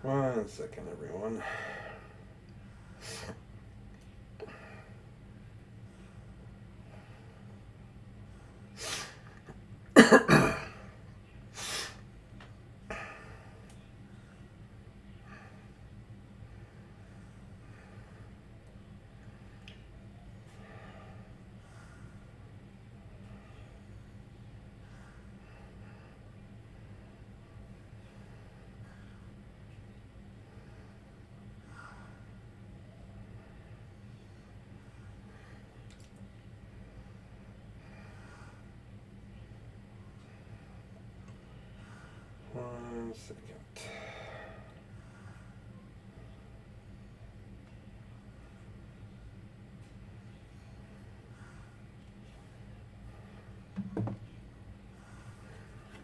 1 second, everyone. One second.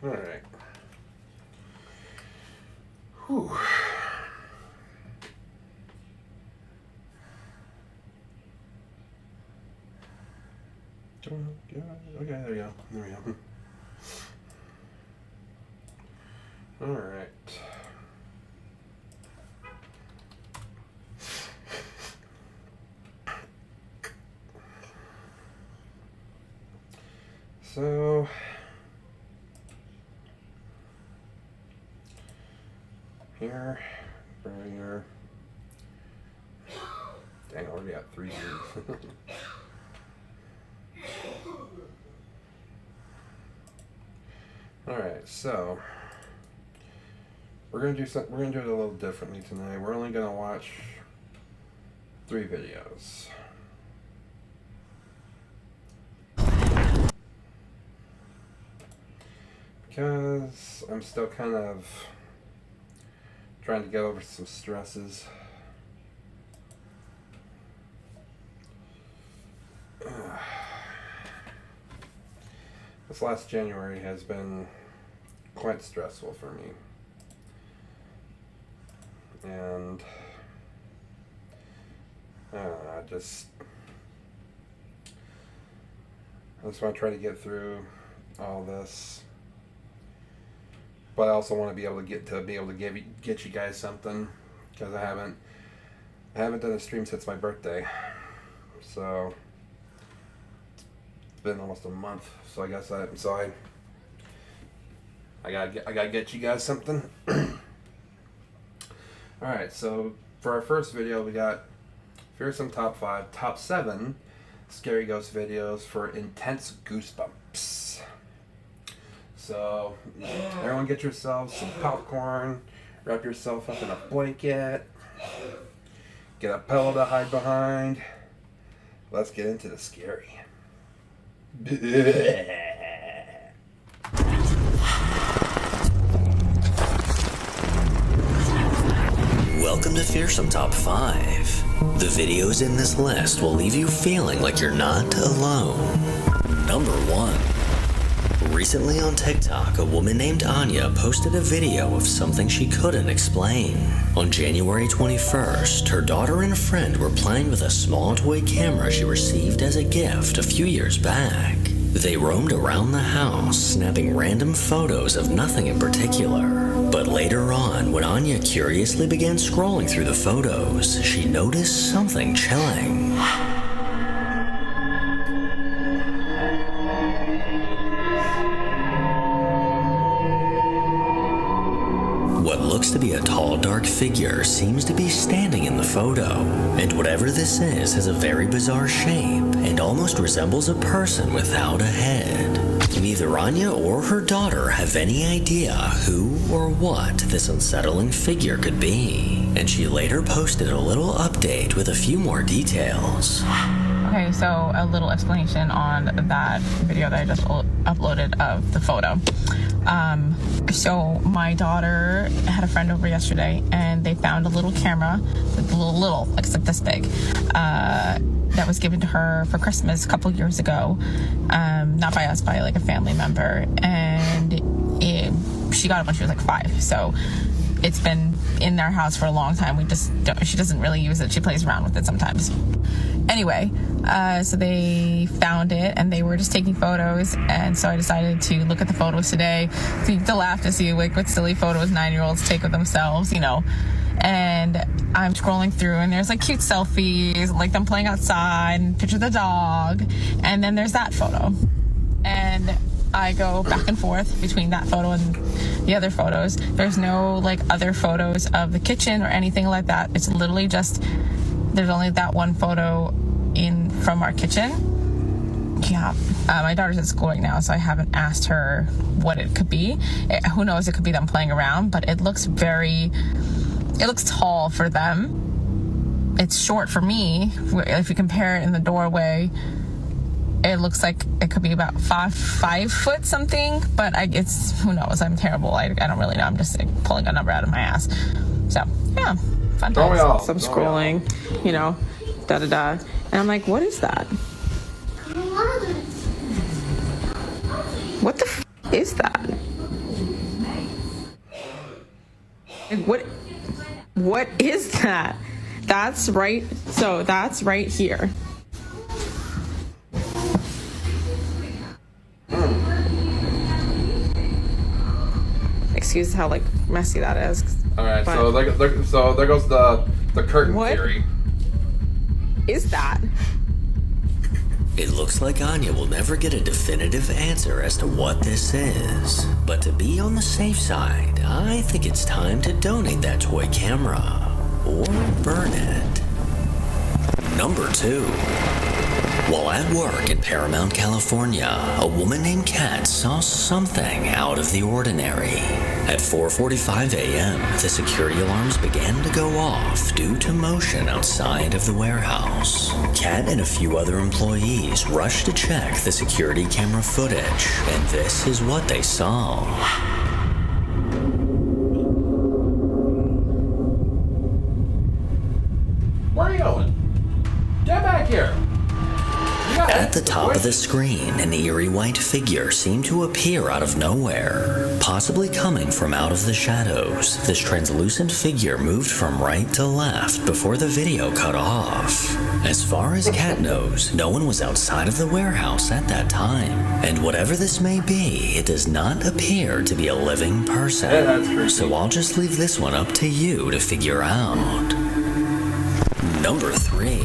All right. Whew. Okay, there we go. There we go. All right. So here, right here. Dang, I already got 3 views. All right, so we're gonna do something. We're gonna do it a little differently tonight. We're only gonna watch 3 videos. Because I'm still kind of trying to get over some stresses. This last January has been quite stressful for me. And I don't know, I just want to try to get through all this. But I also want to be able to get you guys something, because I haven't done a stream since my birthday. So it's been almost a month. So I guess I gotta get you guys something. All right, so for our first video, we got fearsome top 7 scary ghost videos for intense goosebumps. So everyone get yourself some popcorn, wrap yourself up in a blanket, get a pillow to hide behind. Let's get into the scary. Welcome to Fearsome Top 5. The videos in this list will leave you feeling like you're not alone. Number 1. Recently on TikTok, a woman named Anya posted a video of something she couldn't explain. On January 21st, her daughter and a friend were playing with a small toy camera she received as a gift a few years back. They roamed around the house, snapping random photos of nothing in particular. But later on, when Anya curiously began scrolling through the photos, she noticed something chilling. What looks to be a tall, dark figure seems to be standing in the photo, and whatever this is has a very bizarre shape and almost resembles a person without a head. Neither Anya or her daughter have any idea who or what this unsettling figure could be, and she later posted a little update with a few more details. Okay, so a little explanation on that video that I just uploaded of the photo. So my daughter had a friend over yesterday, and they found a little camera, little, like this big, that was given to her for Christmas a couple years ago. Not by us, by like a family member, and she got it when she was like 5. So it's been in their house for a long time. She doesn't really use it. She plays around with it sometimes. Anyway, so they found it and they were just taking photos, and so I decided to look at the photos today to laugh to see like what silly photos 9-year-olds take of themselves, you know. And I'm scrolling through and there's like cute selfies, like them playing outside, and picture of the dog, and then there's that photo. And I go back and forth between that photo and the other photos. There's no like other photos of the kitchen or anything like that. It's literally just, there's only that one photo in from our kitchen. Yeah, my daughter's at school right now, so I haven't asked her what it could be. Who knows, it could be them playing around, but it looks tall for them. It's short for me. If you compare it in the doorway, it looks like it could be about 5 foot something, but it's, who knows, I'm terrible. I don't really know. I'm just like, pulling a number out of my ass. So yeah, fun times. So I'm scrolling, you know, da-da-da. And I'm like, what is that? What the is that? Like, what is that? That's right here. Excuse how like messy that is. All right, so there goes the curtain theory. Is that? It looks like Anya will never get a definitive answer as to what this is. But to be on the safe side, I think it's time to donate that toy camera. Or burn it. Number 2. While at work in Paramount, California, a woman named Kat saw something out of the ordinary. At 4:45 a.m., the security alarms began to go off due to motion outside of the warehouse. Kat and a few other employees rushed to check the security camera footage, and this is what they saw. Where are you going? Get back here! At the top of the screen, an eerie white figure seemed to appear out of nowhere, possibly coming from out of the shadows. This translucent figure moved from right to left before the video cut off. As far as Kat knows, no one was outside of the warehouse at that time. And whatever this may be, it does not appear to be a living person. Yeah, that's creepy. So I'll just leave this one up to you to figure out. Number 3.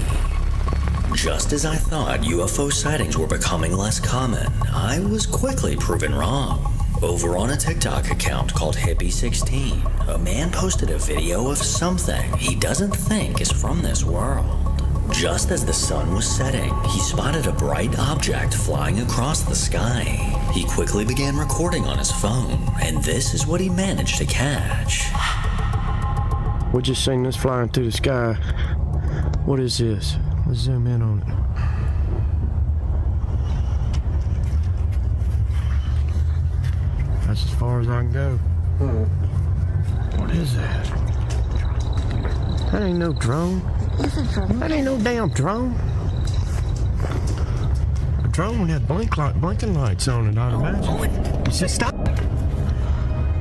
Just as I thought UFO sightings were becoming less common, I was quickly proven wrong. Over on a TikTok account called Hippie16, a man posted a video of something he doesn't think is from this world. Just as the sun was setting, he spotted a bright object flying across the sky. He quickly began recording on his phone, and this is what he managed to catch. We just seen this flying through the sky. What is this? Let's zoom in on it. That's as far as I can go. What is that? That ain't no drone. That ain't no damn drone. A drone had blinking lights on it, I'd imagine. He said, stop.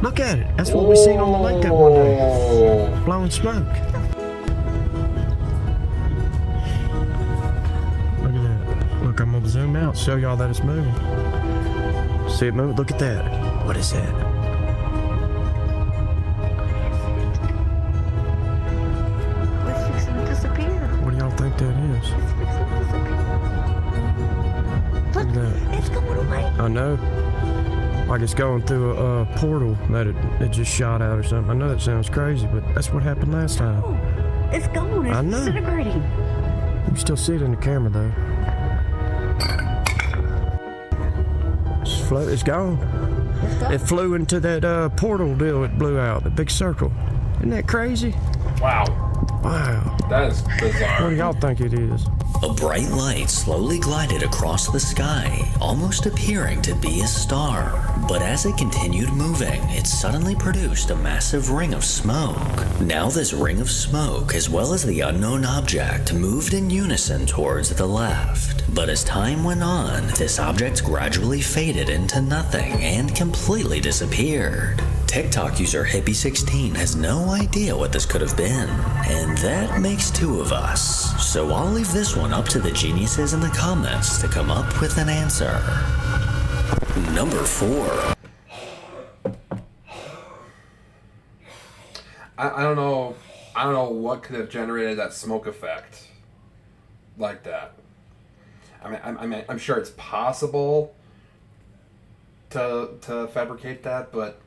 Look at it. That's what we seen on the lake that one day. Blowing smoke. Look, I'm gonna zoom out, show y'all that it's moving. See it move? Look at that. What is that? It's fixing to disappear. What do y'all think that is? It's fixing to disappear. Look at that. It's going away. I know. Like it's going through a portal that it just shot out or something. I know that sounds crazy, but that's what happened last time. Oh, it's gone. It's I know. disintegrating. You can still see it in the camera though. It's gone. It's gone. It flew into that portal deal it blew out, the big circle. Isn't that crazy? Wow. Wow. That is bizarre. What do y'all think it is? A bright light slowly glided across the sky, almost appearing to be a star. But as it continued moving, it suddenly produced a massive ring of smoke. Now this ring of smoke, as well as the unknown object, moved in unison towards the left. But as time went on, this object gradually faded into nothing and completely disappeared. TikTok user Hippie16 has no idea what this could have been, and that makes two of us. So I'll leave this one up to the geniuses in the comments to come up with an answer. Number 4. I don't know what could have generated that smoke effect like that. I'm sure it's possible to fabricate that, but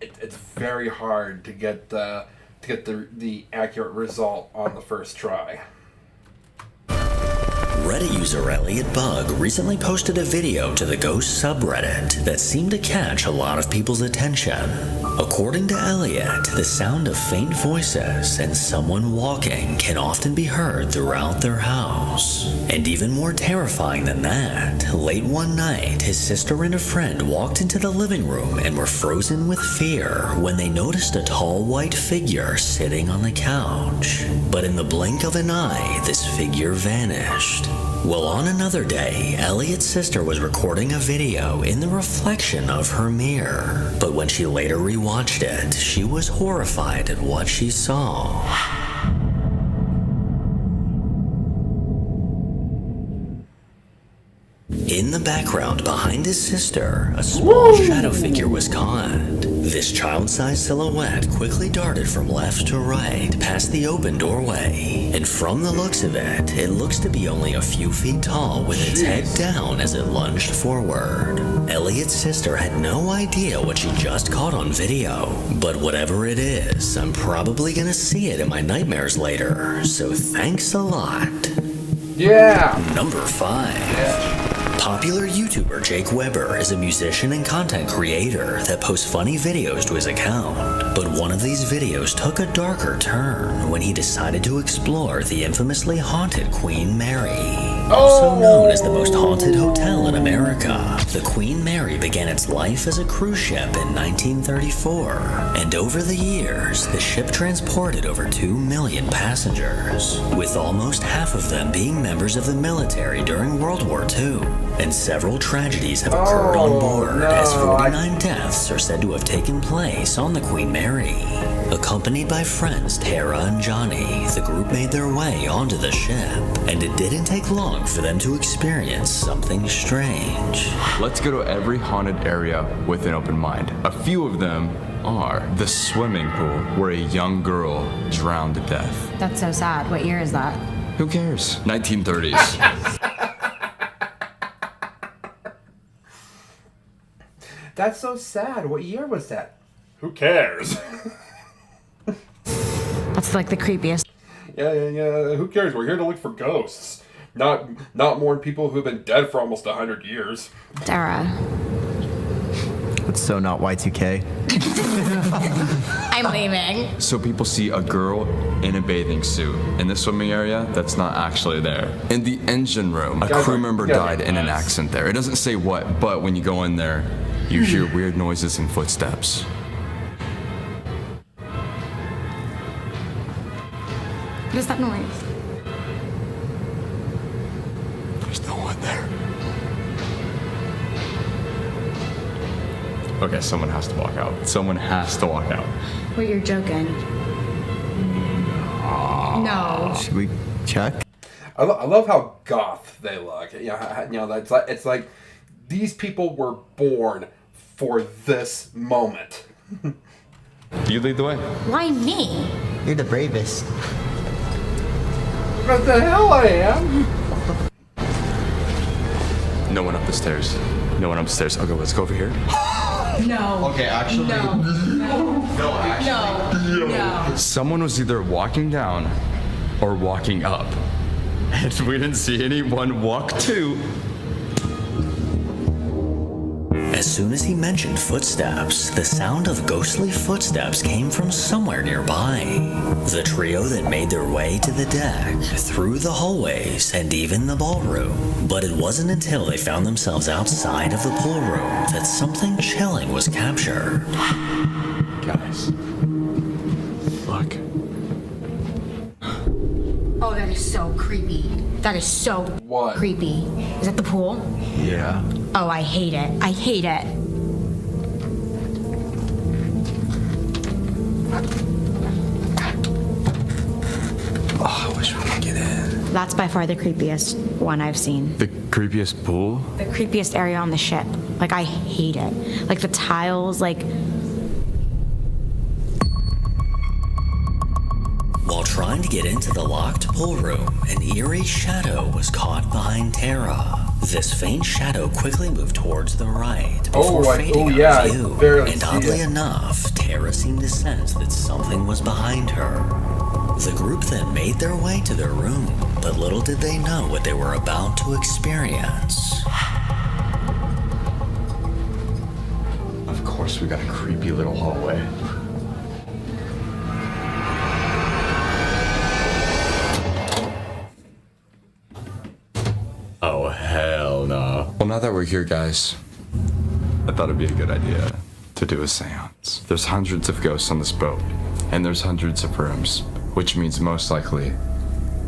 it's very hard to get the accurate result on the first try. Reddit user Elliot Bug recently posted a video to the Ghost subreddit that seemed to catch a lot of people's attention. According to Elliot, the sound of faint voices and someone walking can often be heard throughout their house. And even more terrifying than that, late one night, his sister and a friend walked into the living room and were frozen with fear when they noticed a tall white figure sitting on the couch. But in the blink of an eye, this figure vanished. Well, on another day, Elliot's sister was recording a video in the reflection of her mirror. But when she later rewatched it, she was horrified at what she saw. In the background behind his sister, a small shadow figure was caught. This child-sized silhouette quickly darted from left to right past the open doorway, and from the looks of it, it looks to be only a few feet tall with its head down as it lunged forward. Elliot's sister had no idea what she just caught on video, but whatever it is, I'm probably gonna see it in my nightmares later, so thanks a lot. Yeah! Number 5. Popular YouTuber Jake Weber is a musician and content creator that posts funny videos to his account. But one of these videos took a darker turn when he decided to explore the infamously haunted Queen Mary. Also known as the most haunted hotel in America, the Queen Mary began its life as a cruise ship in 1934. And over the years, the ship transported over 2 million passengers, with almost half of them being members of the military during World War II. And several tragedies have occurred on board, as 49 deaths are said to have taken place on the Queen Mary. Accompanied by friends Tara and Johnny, the group made their way onto the ship, and it didn't take long for them to experience something strange. Let's go to every haunted area with an open mind. A few of them are the swimming pool where a young girl drowned to death. That's so sad. What year is that? Who cares? 1930s. That's so sad. What year was that? Who cares? That's like the creepiest. Yeah. Who cares? We're here to look for ghosts. Not mourn people who've been dead for almost 100 years. Dara. It's so not Y2K. I'm leaving. So people see a girl in a bathing suit in the swimming area that's not actually there. In the engine room, a crew member died in an accident there. It doesn't say what, but when you go in there, you hear weird noises and footsteps. What is that noise? There's no one there. Okay, someone has to walk out. Someone has to walk out. Wait, you're joking. No. Should we check? I love how goth they look. It's like these people were born for this moment. You lead the way. Why me? You're the bravest. What the hell I am? No one up the stairs. No one upstairs. Okay, let's go over here. No. Okay, actually. No. Someone was either walking down or walking up. And we didn't see anyone walk to. As soon as he mentioned footsteps, the sound of ghostly footsteps came from somewhere nearby. The trio then made their way to the deck, through the hallways, and even the ballroom. But it wasn't until they found themselves outside of the pool room that something chilling was captured. Guys, look. Oh, that is so creepy. That is so What? creepy. Is that the pool? Yeah. Oh, I hate it. I hate it. Oh, I wish we could get in. That's by far the creepiest one I've seen. The creepiest pool? The creepiest area on the ship. Like, I hate it. Like, the tiles, like... While trying to get into the locked pool room, an eerie shadow was caught behind Tara. This faint shadow quickly moved towards the right before fading out of view. Barely And see oddly it. enough, Tara seemed to sense that something was behind her. The group then made their way to their room, but little did they know what they were about to experience. Of course, we got a creepy little hallway. Oh, hell no. Well, now that we're here, guys, I thought it'd be a good idea to do a seance. There's hundreds of ghosts on this boat, and there's hundreds of rooms, which means most likely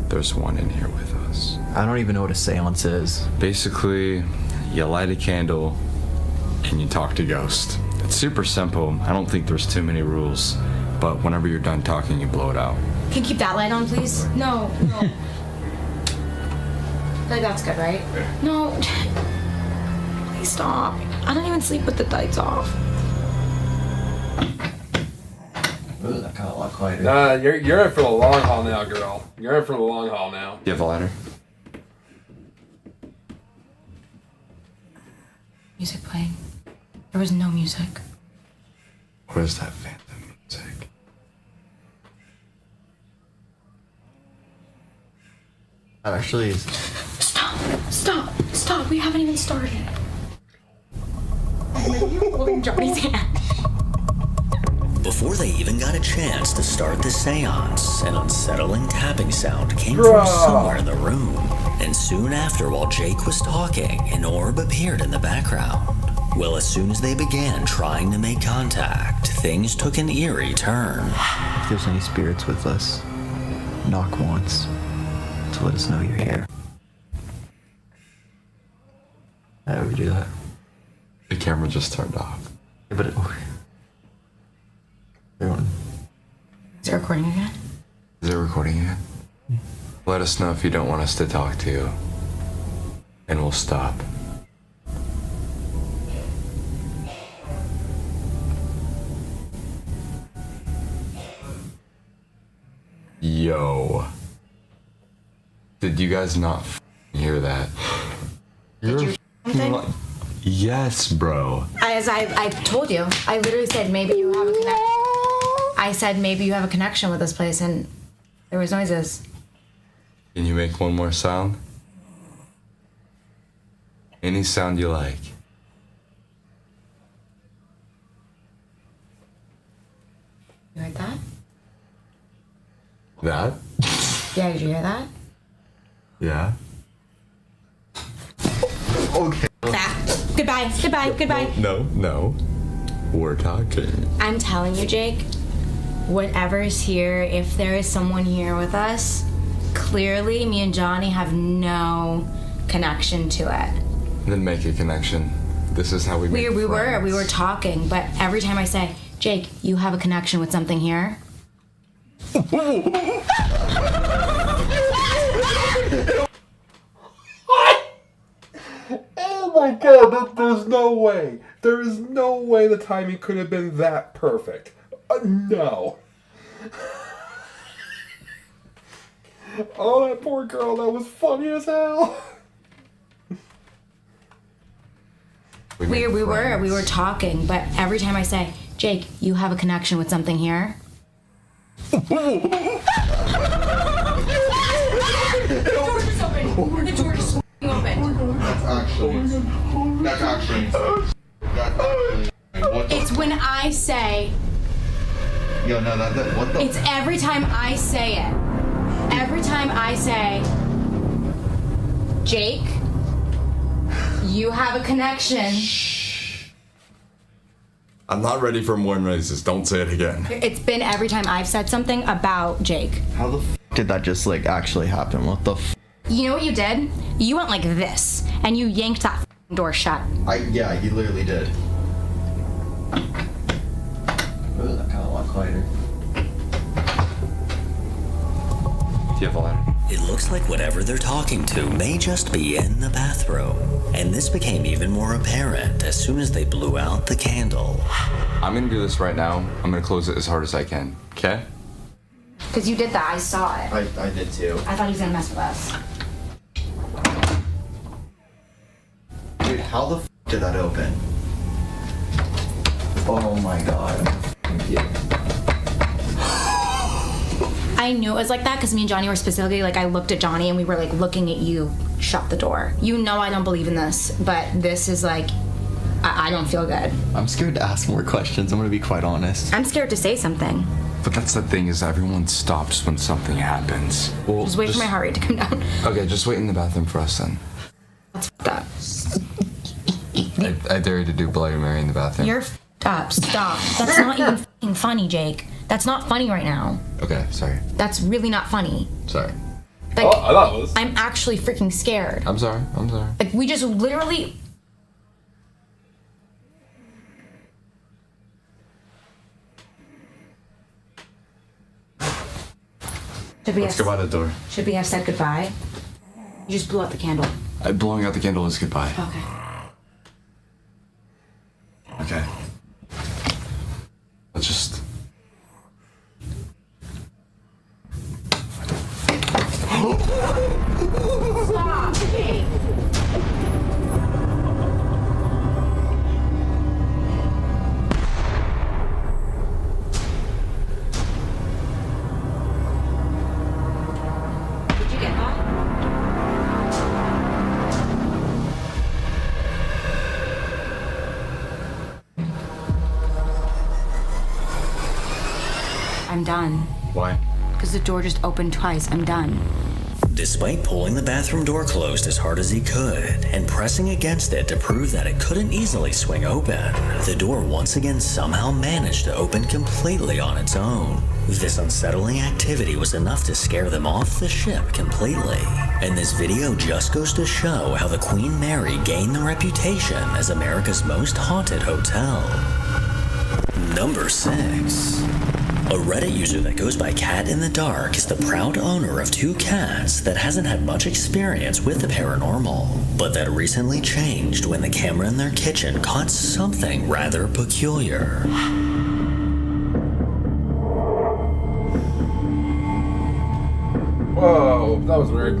there's one in here with us. I don't even know what a seance is. Basically, you light a candle and you talk to ghosts. It's super simple. I don't think there's too many rules, but whenever you're done talking, you blow it out. Can you keep that light on, please? No. Like, that's good, right? No. Please stop. I don't even sleep with the lights off. Ooh, that got a lot quieter. You're in for the long haul now, girl. You're in for the long haul now. You have a lighter? Music playing. There was no music. Where's that phantom music? That actually is. Stop. We haven't even started. You're holding Johnny's hand. Before they even got a chance to start the seance, an unsettling tapping sound came from somewhere in the room. And soon after, while Jake was talking, an orb appeared in the background. Well, as soon as they began trying to make contact, things took an eerie turn. If there's any spirits with us, knock once to let us know you're here. How do we do that? The camera just turned off. Yeah, but everyone. Is it recording again? Is it recording again? Let us know if you don't want us to talk to you, and we'll stop. Yo. Did you guys not hear that? Did you something? Yes, bro. As I told you, I literally said maybe you have a connection. I said maybe you have a connection with this place, and there was noises. Can you make one more sound? Any sound you like. You heard that? That? Yeah, did you hear that? Yeah. Okay. That. Goodbye. No. We're talking. I'm telling you, Jake, whatever's here, if there is someone here with us, clearly me and Johnny have no connection to it. Then make a connection. This is how we make We friends. were talking, but every time I say, Jake, you have a connection with something here. Oh my god, there's no way. There is no way the timing could have been that perfect. No. Oh, that poor girl, that was funny as hell. We were talking, but every time I say, Jake, you have a connection with something here. The door is open. The door is open. That's actually. It's when I say. Yo, no, what the? It's every time I say it. Every time I say, Jake, you have a connection. I'm not ready for more noises. Don't say it again. It's been every time I've said something about Jake. How the did that just like actually happen? What the You know what you did? You went like this, and you yanked that door shut. Yeah, he literally did. Ooh, that got a lot quieter. Do you have a lighter? It looks like whatever they're talking to may just be in the bathroom. And this became even more apparent as soon as they blew out the candle. I'm gonna do this right now. I'm gonna close it as hard as I can, okay? Because you did that, I saw it. I did too. I thought he was gonna mess with us. Dude, how the f did that open? Oh my god. I knew it was like that because me and Johnny were specifically like, I looked at Johnny and we were like looking at you shut the door. You know I don't believe in this, but this is like, I don't feel good. I'm scared to ask more questions. I'm gonna be quite honest. I'm scared to say something. But that's the thing, is everyone stops when something happens. Well, Just wait for my heart rate to come down. Okay, just wait in the bathroom for us then. That's fucked up. I dare you to do Bloody Mary in the bathroom. You're fucked up. Stop. That's not even fucking funny, Jake. That's not funny right now. Okay, sorry. That's really not funny. Sorry. Like, Oh, I thought it was. I'm actually freaking scared. I'm sorry. Like, we just literally. Let's go by the door. Should we have said goodbye? You just blew out the candle. Blowing out the candle is goodbye. Okay. Okay. Let's just... Stop, Jake. Did you get that? I'm done. Why? Because the door just opened twice. I'm done. Despite pulling the bathroom door closed as hard as he could and pressing against it to prove that it couldn't easily swing open, the door once again somehow managed to open completely on its own. This unsettling activity was enough to scare them off the ship completely. And this video just goes to show how the Queen Mary gained the reputation as America's most haunted hotel. Number 6. A Reddit user that goes by Cat in the Dark is the proud owner of 2 cats that hasn't had much experience with the paranormal, but that recently changed when the camera in their kitchen caught something rather peculiar. Whoa, that was weird.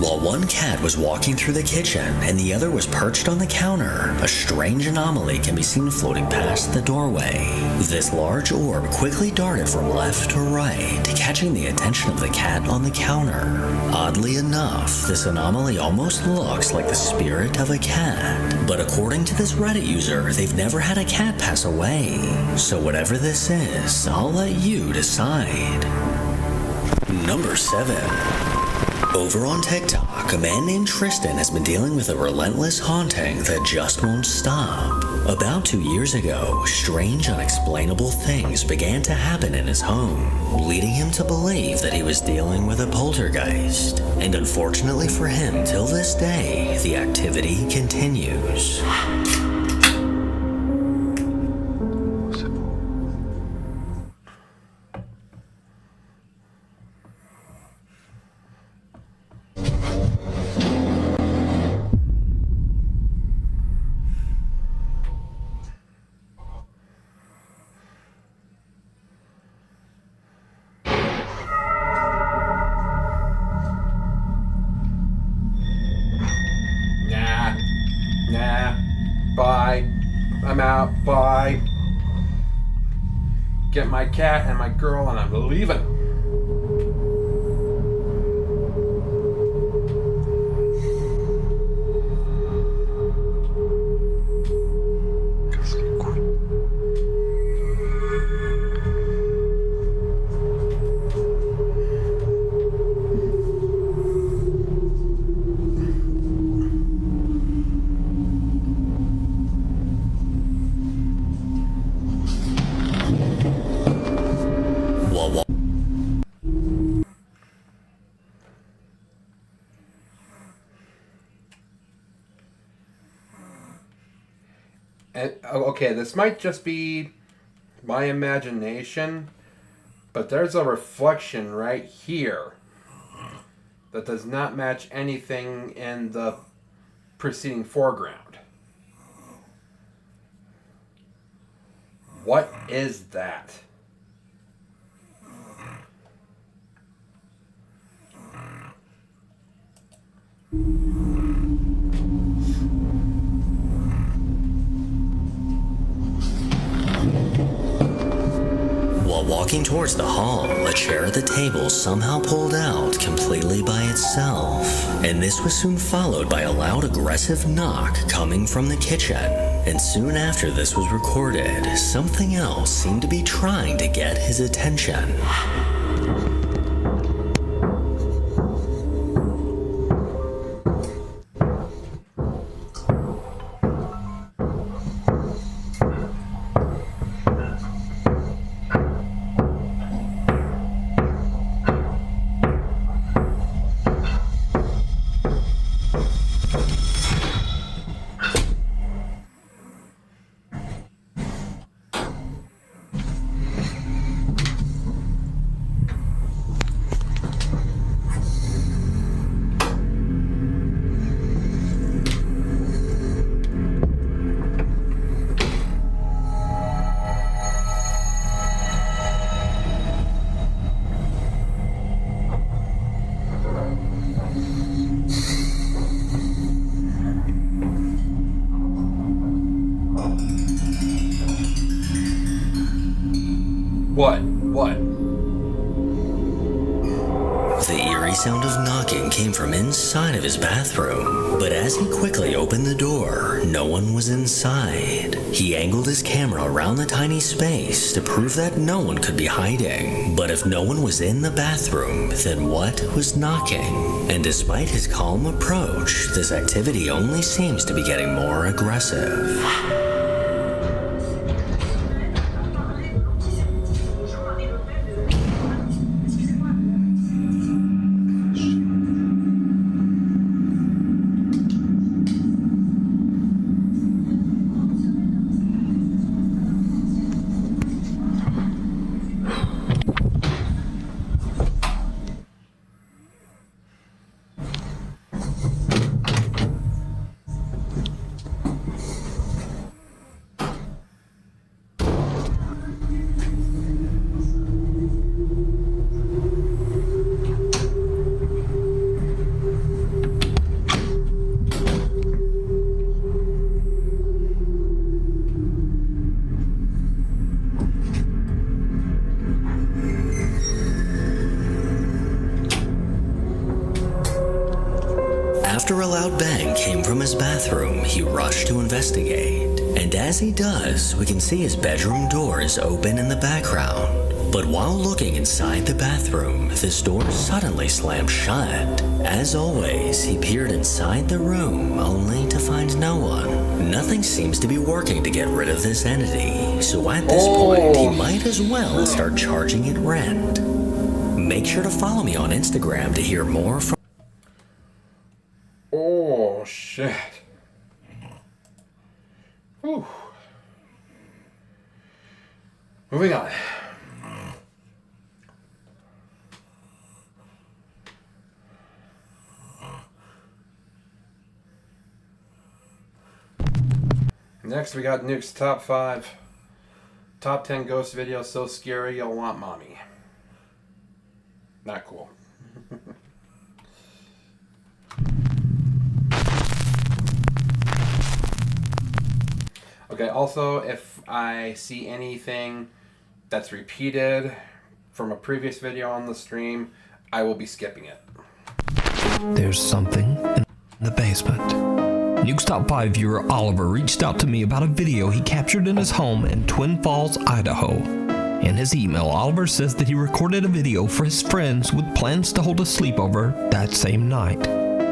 While one cat was walking through the kitchen and the other was perched on the counter, a strange anomaly can be seen floating past the doorway. This large orb quickly darted from left to right, catching the attention of the cat on the counter. Oddly enough, this anomaly almost looks like the spirit of a cat, but according to this Reddit user, they've never had a cat pass away. So whatever this is, I'll let you decide. Number 7. Over on TikTok, a man named Tristan has been dealing with a relentless haunting that just won't stop. About 2 years ago, strange, unexplainable things began to happen in his home, leading him to believe that he was dealing with a poltergeist. And unfortunately for him, till this day, the activity continues. Nah. Bye. I'm out. Bye. Get my cat and my girl and I'm leaving. And, okay, this might just be my imagination, But there's a reflection right here that does not match anything in the preceding foreground. What is that? While walking towards the hall, a chair at the table somehow pulled out completely by itself. And this was soon followed by a loud, aggressive knock coming from the kitchen. And soon after this was recorded, something else seemed to be trying to get his attention. What? The eerie sound of knocking came from inside of his bathroom, but as he quickly opened the door, no one was inside. He angled his camera around the tiny space to prove that no one could be hiding. But if no one was in the bathroom, then what was knocking? And despite his calm approach, this activity only seems to be getting more aggressive. After a loud bang came from his bathroom, he rushed to investigate. And as he does, we can see his bedroom door is open in the background. But while looking inside the bathroom, this door suddenly slammed shut. As always, he peered inside the room, only to find no one. Nothing seems to be working to get rid of this entity, so at this point, he might as well start charging it rent. Make sure to follow me on Instagram to hear more from... Oh, shit. Whew. Moving on. Next, we got Nuke's top 5. Top 10 ghost videos so scary you'll want mommy. Not cool. Okay, also, if I see anything that's repeated from a previous video on the stream, I will be skipping it. There's something in the basement. Nuke's Top 5 viewer Oliver reached out to me about a video he captured in his home in Twin Falls, Idaho. In his email, Oliver says that he recorded a video for his friends with plans to hold a sleepover that same night.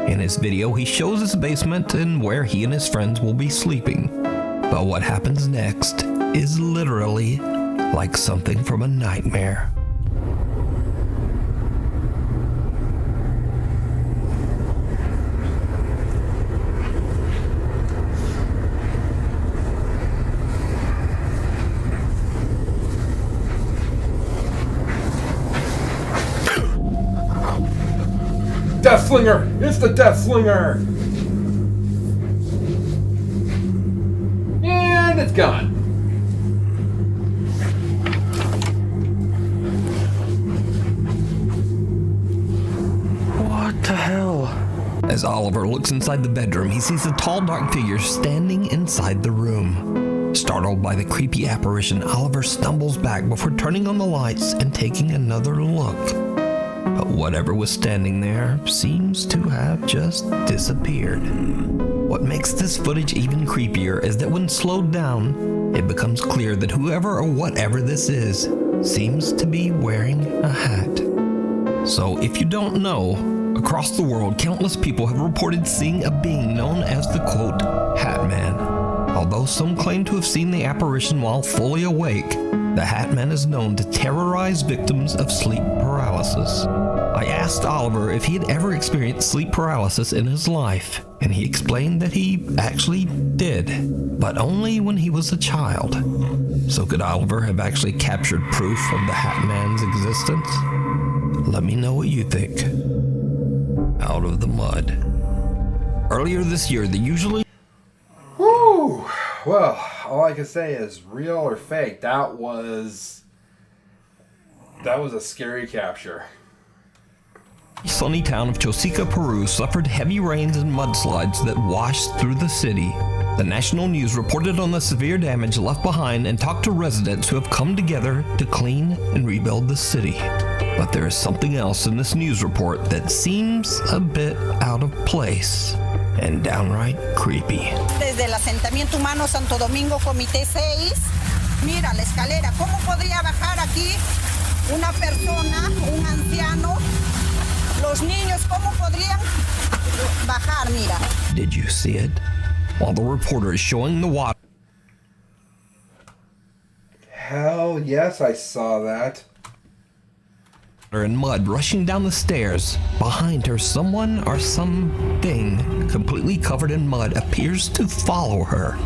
In his video, he shows his basement and where he and his friends will be sleeping. But what happens next is literally like something from a nightmare. Death Slinger! It's the Death Slinger! And it's gone. What the hell? As Oliver looks inside the bedroom, he sees a tall, dark figure standing inside the room. Startled by the creepy apparition, Oliver stumbles back before turning on the lights and taking another look. But whatever was standing there seems to have just disappeared. What makes this footage even creepier is that when slowed down, it becomes clear that whoever or whatever this is seems to be wearing a hat. So if you don't know, across the world, countless people have reported seeing a being known as the, quote, Hat Man. Although some claim to have seen the apparition while fully awake, the Hat Man is known to terrorize victims of sleep paralysis. I asked Oliver if he had ever experienced sleep paralysis in his life, and he explained that he actually did, but only when he was a child. So could Oliver have actually captured proof of the Hat Man's existence? Let me know what you think. Out of the mud. Earlier this year, the usually... Whew. Well, all I can say is real or fake. That was a scary capture. sunny town of Chosica, Peru suffered heavy rains and mudslides that washed through the city. The national news reported on the severe damage left behind and talked to residents who have come together to clean and rebuild the city. But there is something else in this news report that seems a bit out of place and downright creepy. Desde el asentamiento humano Santo Domingo, Comité 6. Mira la escalera. ¿Cómo podría bajar aquí una persona, un anciano? Los niños, ¿cómo podrían bajar? Mira. Did you see it? While the reporter is showing the water. Hell yes, I saw that. And mud rushing down the stairs. Behind her, someone or something completely covered in mud appears to follow her.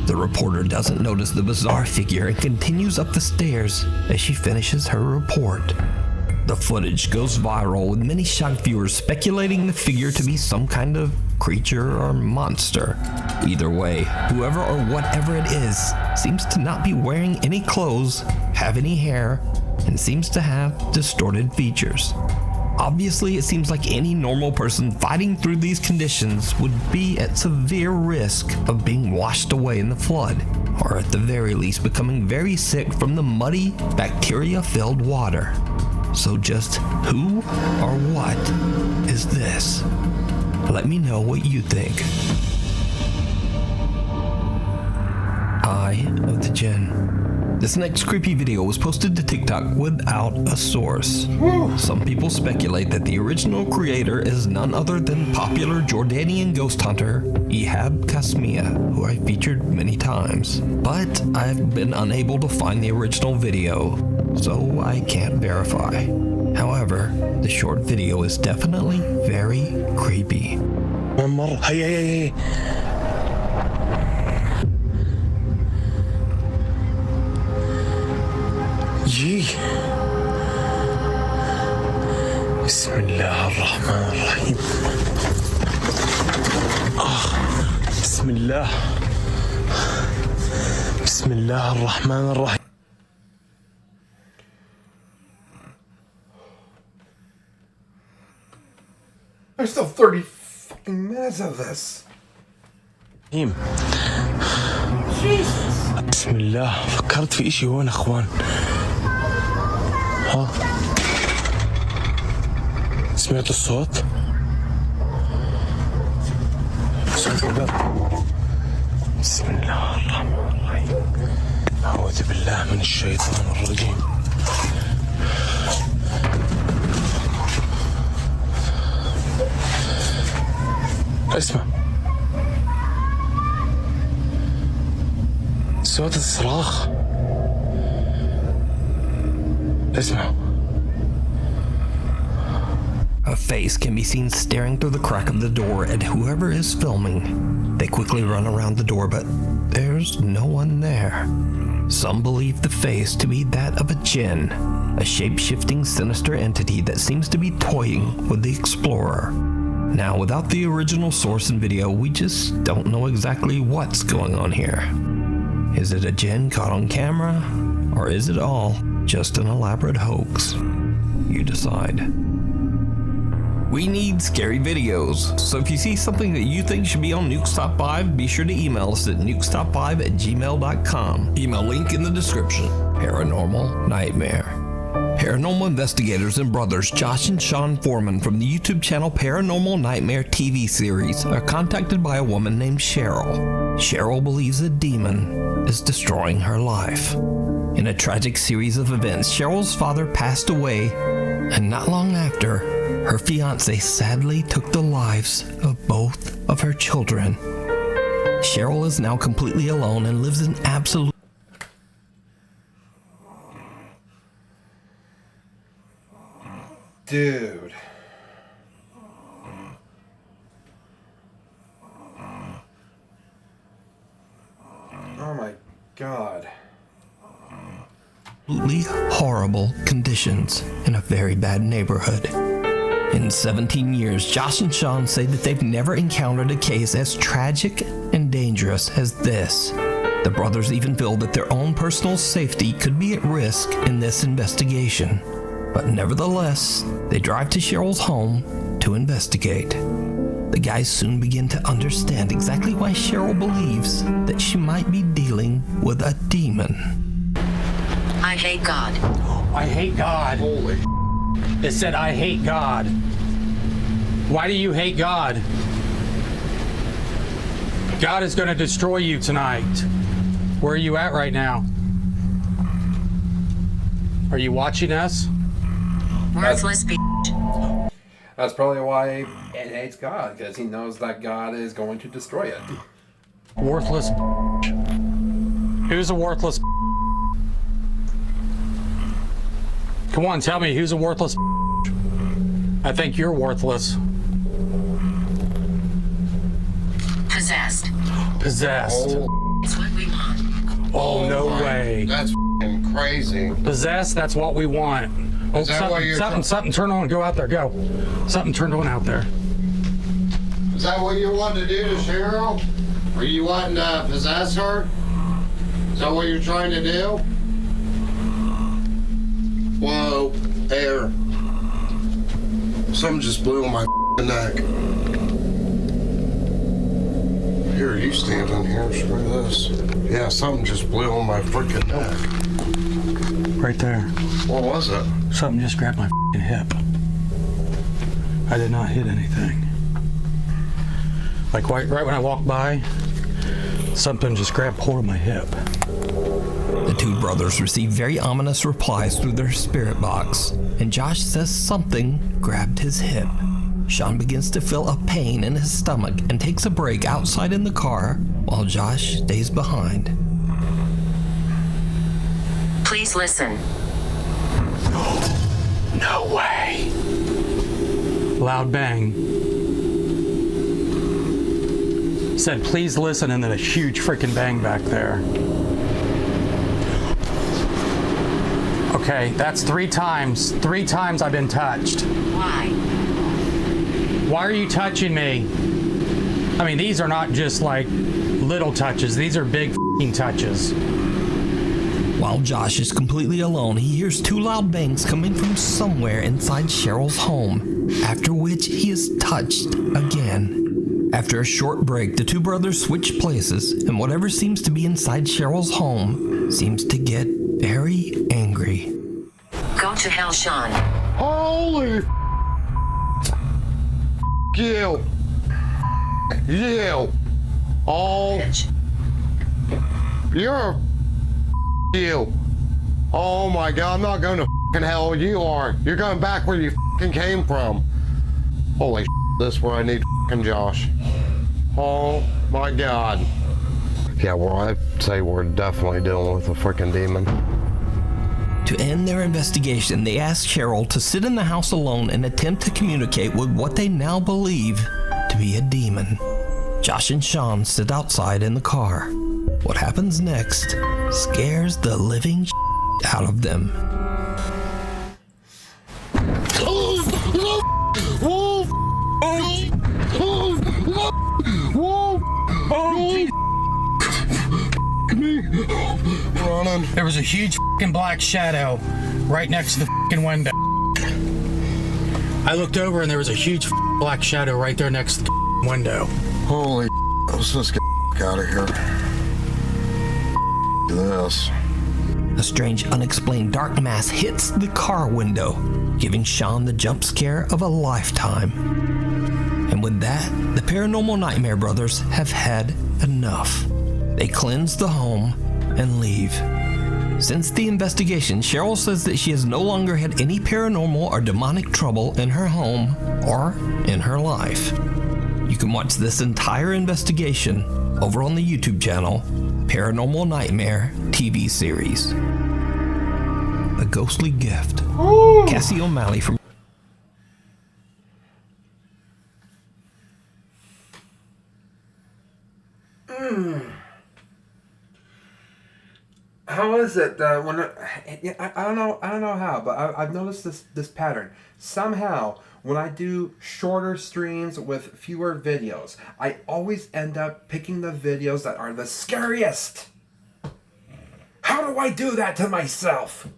The reporter doesn't notice the bizarre figure and continues up the stairs as she finishes her report. The footage goes viral, with many shocked viewers speculating the figure to be some kind of creature or monster. Either way, whoever or whatever it is seems to not be wearing any clothes, have any hair, and seems to have distorted features. Obviously, it seems like any normal person fighting through these conditions would be at severe risk of being washed away in the flood, or at the very least becoming very sick from the muddy, bacteria-filled water. So just who or what is this? Let me know what you think. Eye of the Jinn. This next creepy video was posted to TikTok without a source. Some people speculate that the original creator is none other than popular Jordanian ghost hunter Ihab Kasmia, who I featured many times. But I've been unable to find the original video, so I can't verify. However, the short video is definitely very creepy. جي بسم الله الرحمن الرحيم بسم الله بسم الله الرحمن الرحيم. There's still 30 fucking minutes of this. Jesus. بسم الله. فكرت في اشي هون اخوان. ها سمعت الصوت؟ صوت الباب. بسم الله الرحمن الرحيم. أعوذ بالله من الشيطان الرجيم. اسمع صوت الصراخ. اسمع. A face can be seen staring through the crack of the door at whoever is filming. They quickly run around the door, but there's no one there. Some believe the face to be that of a djinn, a shape-shifting sinister entity that seems to be toying with the explorer. Now, without the original source and video, we just don't know exactly what's going on here. Is it a djinn caught on camera, or is it all just an elaborate hoax? You decide. We need scary videos, so if you see something that you think should be on Nuke's Top 5, be sure to email us at nukestop5@gmail.com. Email link in the description. Paranormal Nightmare. Paranormal investigators and brothers Josh and Sean Foreman from the YouTube channel Paranormal Nightmare TV series are contacted by a woman named Cheryl. Cheryl believes a demon is destroying her life. In a tragic series of events, Cheryl's father passed away, and not long after, her fiancé sadly took the lives of both of her children. Cheryl is now completely alone and lives in absolute... Dude. Oh my God. absolutely horrible conditions in a very bad neighborhood. In 17 years, Josh and Sean say that they've never encountered a case as tragic and dangerous as this. The brothers even feel that their own personal safety could be at risk in this investigation. But nevertheless, they drive to Cheryl's home to investigate. The guys soon begin to understand exactly why Cheryl believes that she might be dealing with a demon. I hate God. I hate God. Holy. It said, I hate God. Why do you hate God? God is going to destroy you tonight. Where are you at right now? Are you watching us? Worthless bitch. That's probably why it hates God, because he knows that God is going to destroy it. Worthless bitch. Who's a worthless bitch? Come on, tell me, who's a worthless bitch? I think you're worthless. Possessed. Possessed. It's what we want. Oh, no way. That's f***ing crazy. Possessed, that's what we want. Oh, Is that what you're something turn on, go out there, go. Something turned on out there. Is that what you want to do to Cheryl? Are you wanting to possess her? Is that what you're trying to do? Whoa, air. Something just blew on my neck. Here, you stand in here, screw this. Yeah, something just blew on my freaking neck. Right there. What was it? Something just grabbed my hip. I did not hit anything. Like right when I walked by, something just grabbed hold of my hip. The two brothers receive very ominous replies through their spirit box, and Josh says something grabbed his hip. Sean begins to feel a pain in his stomach and takes a break outside in the car while Josh stays behind. Please listen. No way. Loud bang. Said, please listen, and then a huge freaking bang back there. Okay, that's 3 times. 3 times I've been touched. Why? Why are you touching me? I mean, these are not just like little touches. These are big f***ing touches. While Josh is completely alone, he hears 2 loud bangs coming from somewhere inside Cheryl's home, after which he is touched again. After a short break, the 2 brothers switch places, and whatever seems to be inside Cheryl's home seems to get very angry. Go to hell, Sean. Holy you. You. Oh. You're you. Oh my God, I'm not going to f***ing hell. You are. You're going back where you f***ing came from. Holy this is where I need f***ing Josh. Oh my God. Yeah, well, I'd say we're definitely dealing with a freaking demon. To end their investigation, they asked Cheryl to sit in the house alone and attempt to communicate with what they now believe to be a demon. Josh and Sean sit outside in the car. What happens next scares the living out of them. There was a huge fucking black shadow right next to the fucking window. I looked over and there was a huge black shadow right there next to the window. Holy, let's just get out of here. This. A strange, unexplained dark mass hits the car window, giving Sean the jump scare of a lifetime. And with that, the Paranormal Nightmare brothers have had enough. They cleanse the home and leave. Since the investigation, Cheryl says that she has no longer had any paranormal or demonic trouble in her home or in her life. You can watch this entire investigation over on the YouTube channel, Paranormal Nightmare TV series. A ghostly gift. Cassie O'Malley from How is it when I don't know how, but I've noticed this pattern. Somehow, when I do shorter streams with fewer videos, I always end up picking the videos that are the scariest. How do I do that to myself?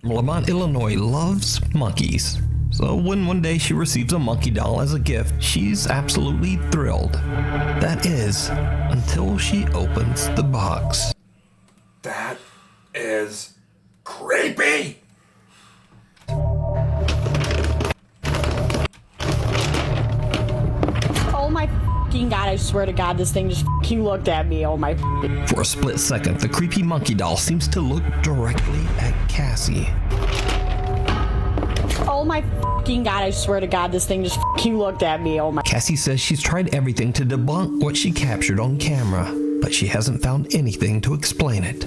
Lamont, Illinois loves monkeys. So when one day she receives a monkey doll as a gift, she's absolutely thrilled. That is, until she opens the box. That is creepy! Oh my fucking god, I swear to god, this thing just fucking looked at me. Oh my. For a split second, the creepy monkey doll seems to look directly at Cassie. Oh my fucking god, I swear to god, this thing just fucking looked at me. Oh my. Cassie says she's tried everything to debunk what she captured on camera, but she hasn't found anything to explain it.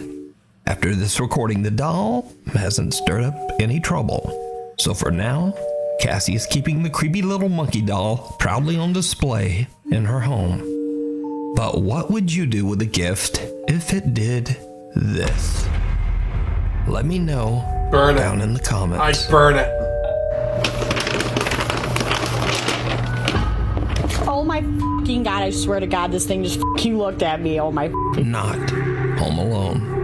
After this recording, the doll hasn't stirred up any trouble. So for now, Cassie is keeping the creepy little monkey doll proudly on display in her home. But what would you do with a gift if it did this? Let me know down in the comments. I'd burn it. Oh my fucking god, I swear to god, this thing just fucking looked at me. Oh my. Not Home Alone.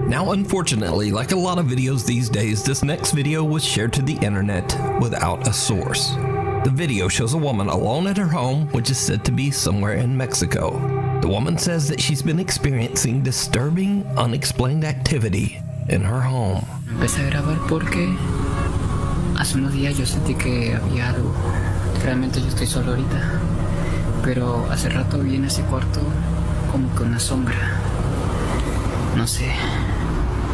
Now, unfortunately, like a lot of videos these days, this next video was shared to the internet without a source. The video shows a woman alone at her home, which is said to be somewhere in Mexico. The woman says that she's been experiencing disturbing, unexplained activity in her home. Empecé a grabar porque hace unos días yo sentí que había algo. Realmente yo estoy solo ahorita, pero hace rato vi en ese cuarto como que una sombra. No sé.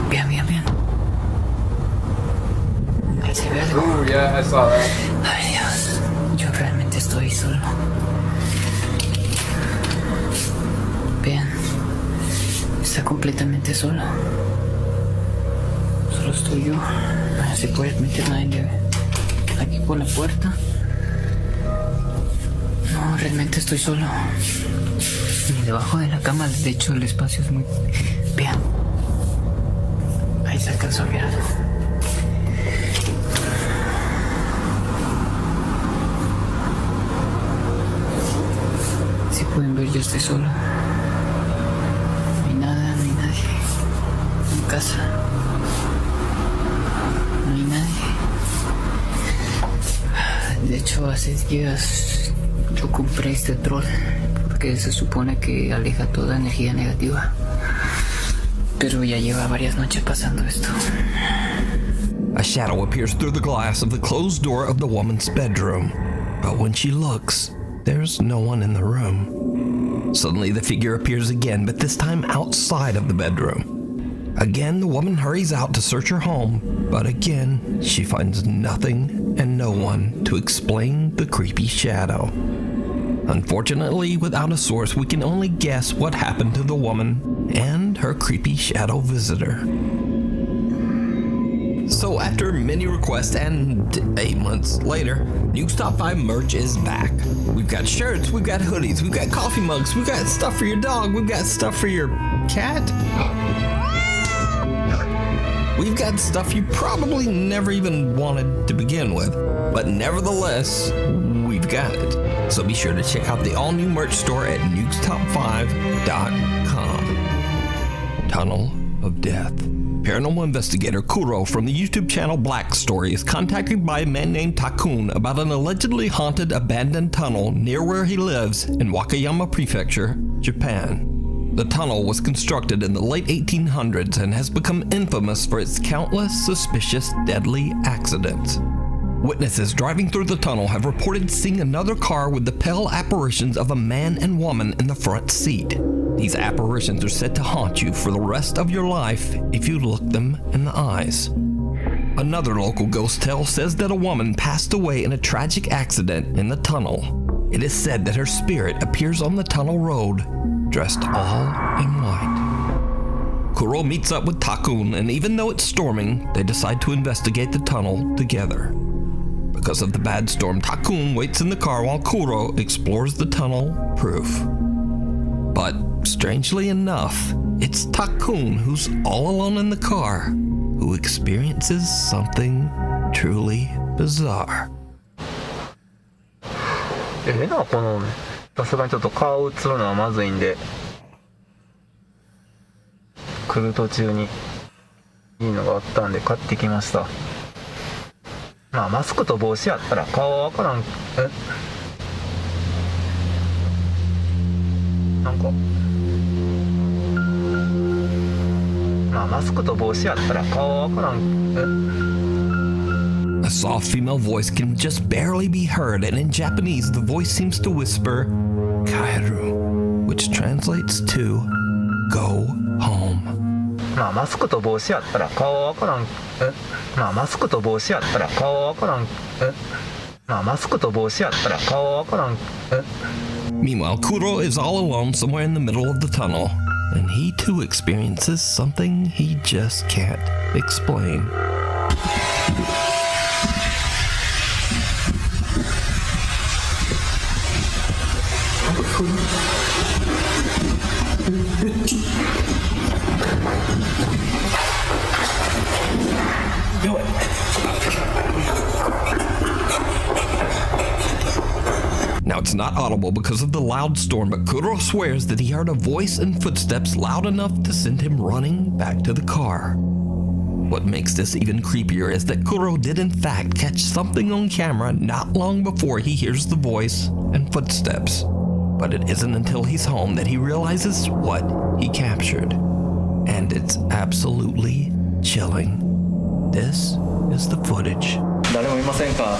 Vean. Ahí se ve algo. Ooh, yeah, I saw that. Ay Dios, yo realmente estoy solo. Vean, está completamente solo. Solo estoy yo. No se puede meter nadie aquí por la puerta. No, realmente estoy solo. Ni debajo de la cama, de hecho el espacio es muy... Vean. Ahí se alcanzó a ver algo. Si pueden ver, yo estoy solo. No hay nada, no hay nadie. En casa. No hay nadie. De hecho, hace días yo compré este troll porque se supone que aleja toda energía negativa. Pero ya lleva varias noches pasando esto. A shadow appears through the glass of the closed door of the woman's bedroom. But when she looks, there's no one in the room. Suddenly the figure appears again, but this time outside of the bedroom. Again, the woman hurries out to search her home, but again, she finds nothing and no one to explain the creepy shadow. Unfortunately, without a source, we can only guess what happened to the woman and her creepy shadow visitor. So after many requests and 8 months later, Nuke's Top 5 merch is back. We've got shirts, we've got hoodies, we've got coffee mugs, we've got stuff for your dog, we've got stuff for your cat. We've got stuff you probably never even wanted to begin with, but nevertheless, we've got it. So be sure to check out the all-new merch store at nukestop5.com. Tunnel of Death. Paranormal investigator Kuro from the YouTube channel Black Story is contacted by a man named Takun about an allegedly haunted abandoned tunnel near where he lives in Wakayama Prefecture, Japan. The tunnel was constructed in the late 1800s and has become infamous for its countless suspicious deadly accidents. Witnesses driving through the tunnel have reported seeing another car with the pale apparitions of a man and woman in the front seat. These apparitions are said to haunt you for the rest of your life if you look them in the eyes. Another local ghost tale says that a woman passed away in a tragic accident in the tunnel. It is said that her spirit appears on the tunnel road, dressed all in white. Kuro meets up with Takun, and even though it's storming, they decide to investigate the tunnel together. Because of the bad storm, Takun waits in the car while Kuro explores the tunnel proof. But strangely enough, it's Takun who's all alone in the car who experiences something truly bizarre. でね、このさすがにちょっと顔映るのはまずいんで、来る途中にいいのがあったんで買ってきました。まあマスクと帽子やったら顔は分からん。なんかまあマスクと帽子やったら顔は分からん。A soft female voice can just barely be heard, and in Japanese the voice seems to whisper Kairu, which translates to go home. まあマスクと帽子やったら顔は分からん。まあマスクと帽子やったら顔は分からん。まあマスクと帽子やったら顔は分からん。 Meanwhile, Kuro is all alone somewhere in the middle of the tunnel, and he too experiences something he just can't explain. Now it's not audible because of the loud storm, but Kuro swears that he heard a voice and footsteps loud enough to send him running back to the car. What makes this even creepier is that Kuro did in fact catch something on camera not long before he hears the voice and footsteps. But it isn't until he's home that he realizes what he captured. And it's absolutely chilling. This is the footage. 誰もいませんか?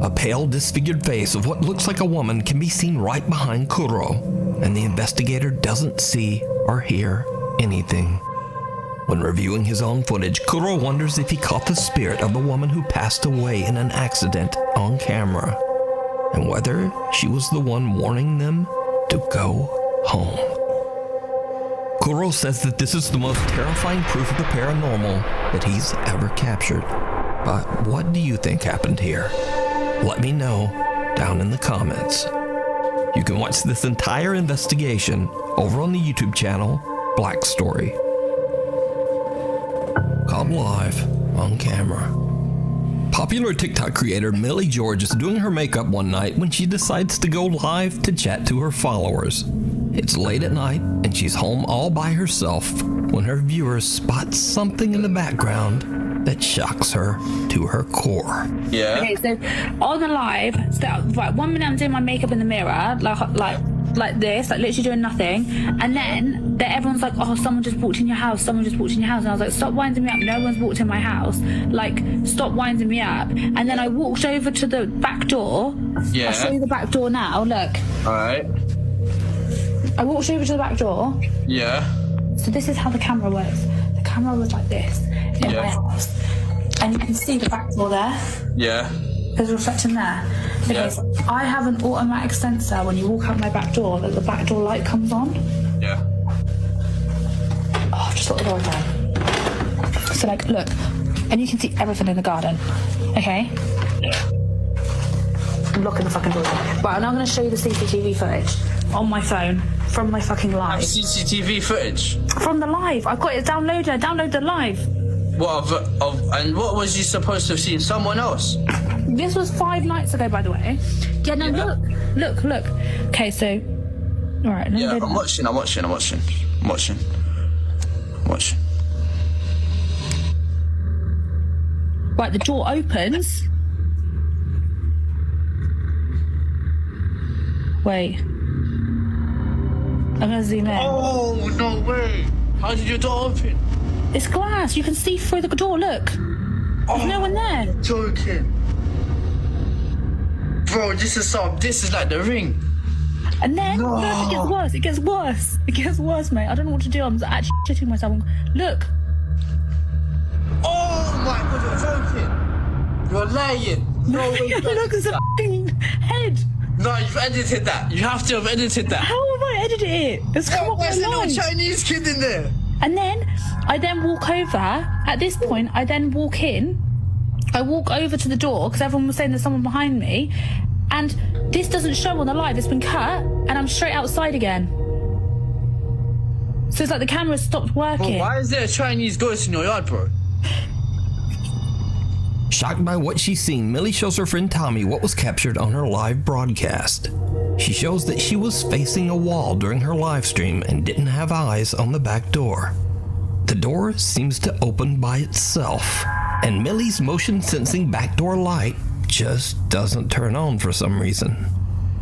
A pale, disfigured face of what looks like a woman can be seen right behind Kuro, and the investigator doesn't see or hear anything. When reviewing his own footage, Kuro wonders if he caught the spirit of the woman who passed away in an accident on camera, and whether she was the one warning them to go home. Kuro says that this is the most terrifying proof of the paranormal that he's ever captured. But what do you think happened here? Let me know down in the comments. You can watch this entire investigation over on the YouTube channel Black Story. Caught live on camera. Popular TikTok creator Millie George is doing her makeup one night when she decides to go live to chat to her followers. It's late at night and she's home all by herself when her viewers spot something in the background that shocks her to her core. Yeah. Okay, so on the live, right, 1 minute I'm doing my makeup in the mirror, like this, like literally doing nothing, and then everyone's like, oh, someone just walked in your house, and I was like, stop winding me up, no one's walked in my house, like, stop winding me up. And then I walked over to the back door. Yeah. I'll show you the back door now, look. Alright. I walked over to the back door. Yeah. So this is how the camera works. The camera was like this in my house, and you can see the back door there. Yeah. There's a reflection there. Okay, Yeah. so I have an automatic sensor when you walk out my back door that the back door light comes on. Yeah. Oh, just let the door down. So like, look, and you can see everything in the garden. Okay? Yeah. I'm locking the fucking door down. Right, and I'm going to show you the CCTV footage on my phone from my fucking live. CCTV footage? From the live. I've got it downloaded. I downloaded the live. What and what was you supposed to have seen? Someone else? This was 5 nights ago, by the way. Yeah, no, look. Okay, so... Alright, Yeah, I'm watching. Right, the door opens. Wait. I'm gonna zoom in. Oh, no way! How did your door open? It's glass. You can see through the door. Look. There's no one there. You're joking. Bro, this is like The Ring. And then, look, it gets worse, mate. I don't know what to do. I'm actually shitting myself. Look. Oh my god, you're joking. You're lying. No way. Look, there's a fucking head. No, you've edited that. You have to have edited that. How have I edited it? It's come up Where's the online. little Chinese kid in there? And then I walk over. At this point, I then walk in. I walk over to the door because everyone was saying there's someone behind me. And this doesn't show on the live. It's been cut, and I'm straight outside again. So it's like the camera stopped working. Well, why is there a Chinese ghost in your yard, bro? Shocked by what she's seen, Millie shows her friend Tommy what was captured on her live broadcast. She shows that she was facing a wall during her live stream and didn't have eyes on the back door. The door seems to open by itself, and Millie's motion sensing backdoor light just doesn't turn on for some reason.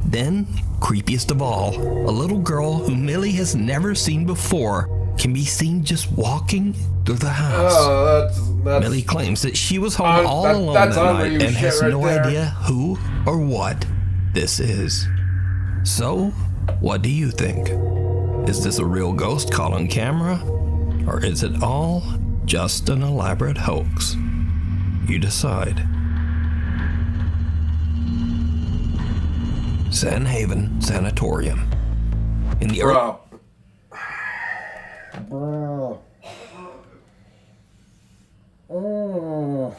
Then, creepiest of all, a little girl who Millie has never seen before can be seen just walking through the house. Oh, that's Millie claims that she was home all alone that night and has no idea who or what this is. So, what do you think? Is this a real ghost caught on camera? Or is it all just an elaborate hoax? You decide. Sandhaven Sanatorium. In the Bro. Oh.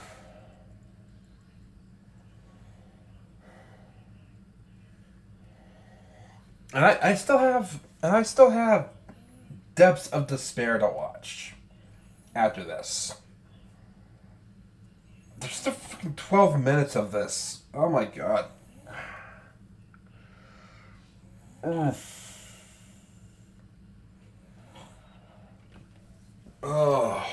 And I still have Depths of Despair to watch after this. There's still fucking 12 minutes of this. Oh my god. Oh.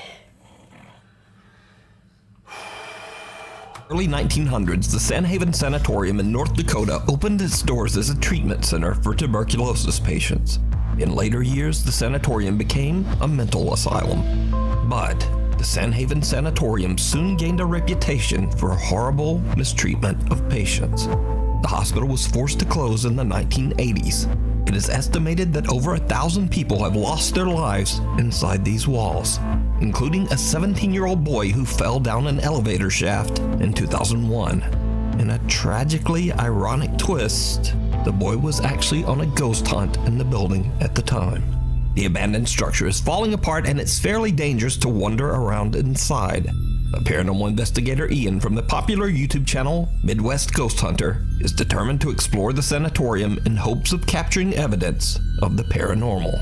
Early 1900s, the Sandhaven Sanatorium in North Dakota opened its doors as a treatment center for tuberculosis patients. In later years, the sanatorium became a mental asylum. But the Sandhaven Sanatorium soon gained a reputation for horrible mistreatment of patients. The hospital was forced to close in the 1980s. It is estimated that over 1,000 people have lost their lives inside these walls, including a 17-year-old boy who fell down an elevator shaft in 2001. In a tragically ironic twist, the boy was actually on a ghost hunt in the building at the time. The abandoned structure is falling apart and it's fairly dangerous to wander around inside. A paranormal investigator, Ian, from the popular YouTube channel Midwest Ghost Hunter, is determined to explore the sanatorium in hopes of capturing evidence of the paranormal.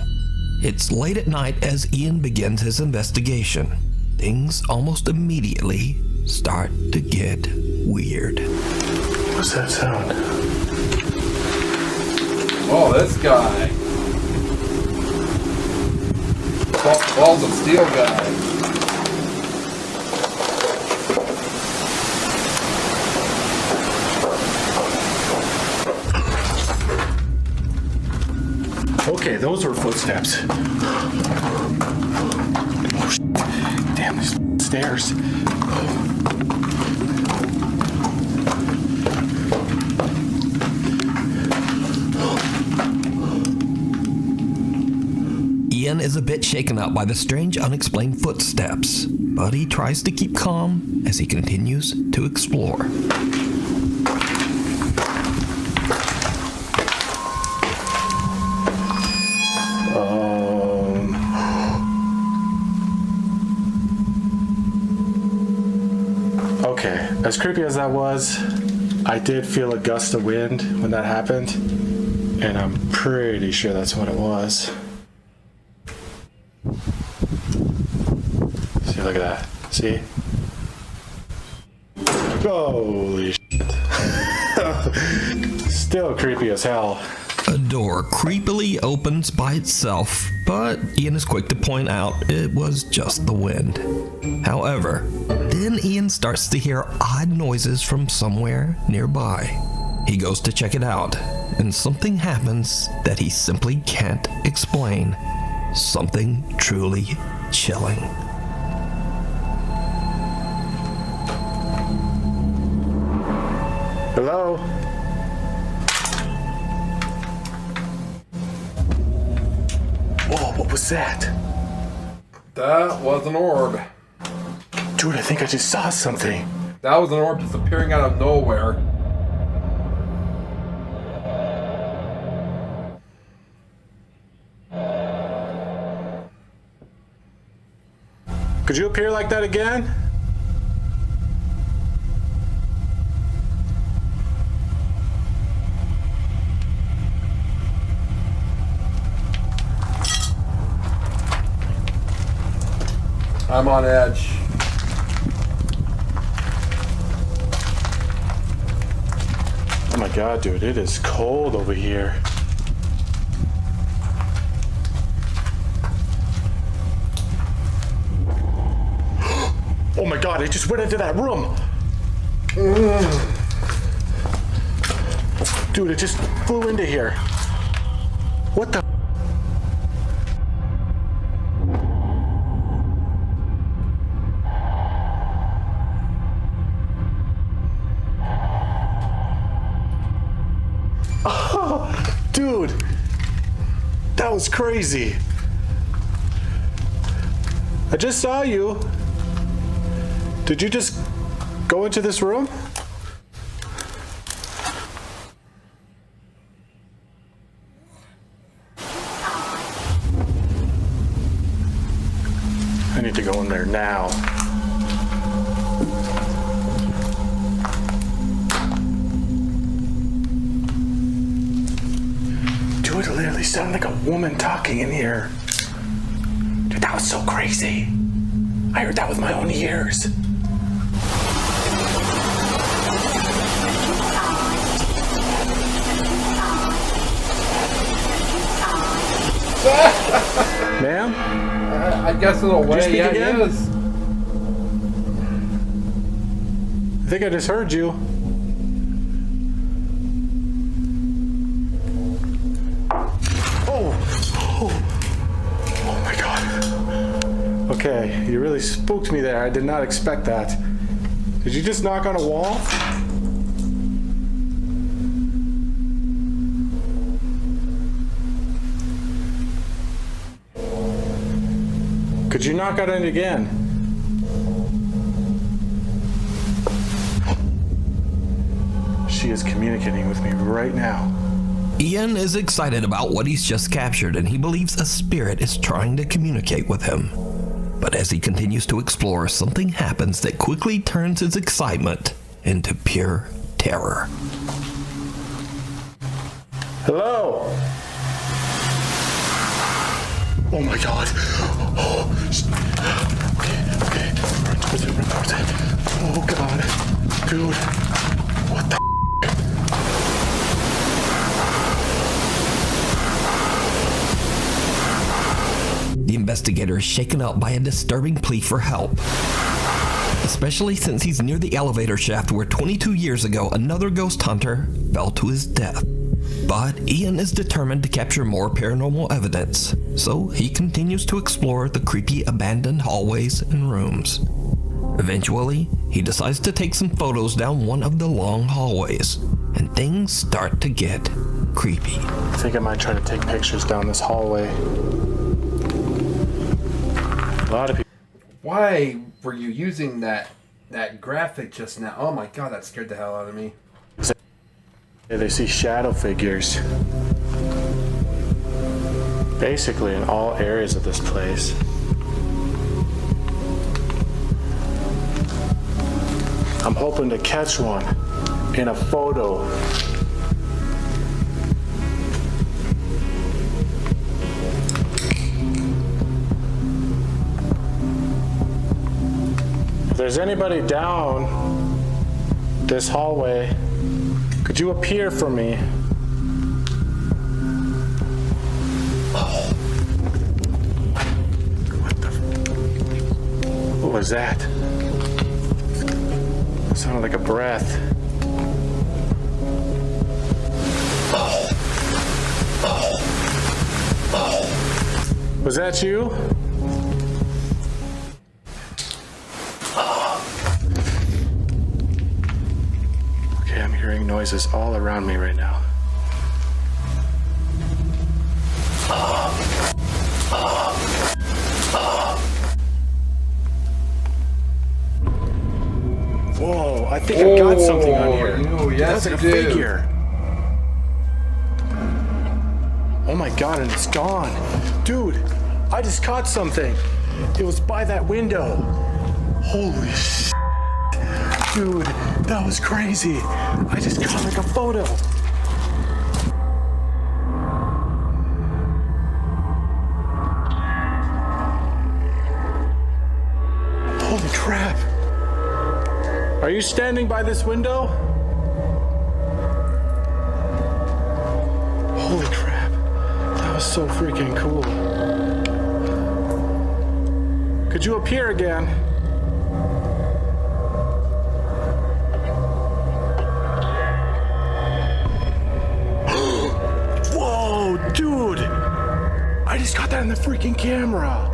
It's late at night as Ian begins his investigation. Things almost immediately start to get weird. What's that sound? Oh, this guy. Balls of Steel guy. Okay, those were footsteps. Oh, shit. Damn, these stairs. Ian is a bit shaken up by the strange, unexplained footsteps, but he tries to keep calm as he continues to explore. Okay, as creepy as that was, I did feel a gust of wind when that happened, and I'm pretty sure that's what it was. See, look at that. See? Holy shit. Still creepy as hell. A door creepily opens by itself, but Ian is quick to point out it was just the wind. However, then Ian starts to hear odd noises from somewhere nearby. He goes to check it out, and something happens that he simply can't explain. Something truly chilling. Hello? Whoa, what was that? That was an orb. Dude, I think I just saw something. That was an orb just appearing out of nowhere. Could you appear like that again? I'm on edge. Oh my god, dude, it is cold over here. Oh my god, it just went into that room. Dude, it just flew into here. What the? Oh, dude, that was crazy. I just saw you. Did you just go into this room? I need to go in there now. Dude, it literally sounded like a woman talking in here. Dude, that was so crazy. I heard that with my own ears. Ma'am? I guess in a way, yeah, again? he is. I think I just heard you. Oh my god. Okay, you really spooked me there. I did not expect that. Did you just knock on a wall? Could you knock on it again? She is communicating with me right now. Ian is excited about what he's just captured, and he believes a spirit is trying to communicate with him. But as he continues to explore, something happens that quickly turns his excitement into pure terror. Hello? Oh my god. Oh, okay. Run towards it. Oh god. Dude. What the The investigator is shaken up by a disturbing plea for help, especially since he's near the elevator shaft where 22 years ago another ghost hunter fell to his death. But Ian is determined to capture more paranormal evidence, so he continues to explore the creepy abandoned hallways and rooms. Eventually, he decides to take some photos down one of the long hallways, and things start to get creepy. I think I might try to take pictures down this hallway. A lot of people. Why were you using that graphic just now? Oh my god, that scared the hell out of me. They see shadow figures. Basically in all areas of this place. I'm hoping to catch one in a photo. If there's anybody down this hallway, could you appear for me? What was that? It sounded like a breath. Was that you? Okay, I'm hearing noises all around me right now. Whoa, I think I got something on here. Oh, yes, That's like a you do. figure. Oh my god, and it's gone. Dude, I just caught something. It was by that window. Holy shit. Dude, that was crazy. I just caught like a photo. Holy crap. Are you standing by this window? Holy crap. That was so freaking cool. Could you appear again? Whoa, dude! I just got that in the freaking camera.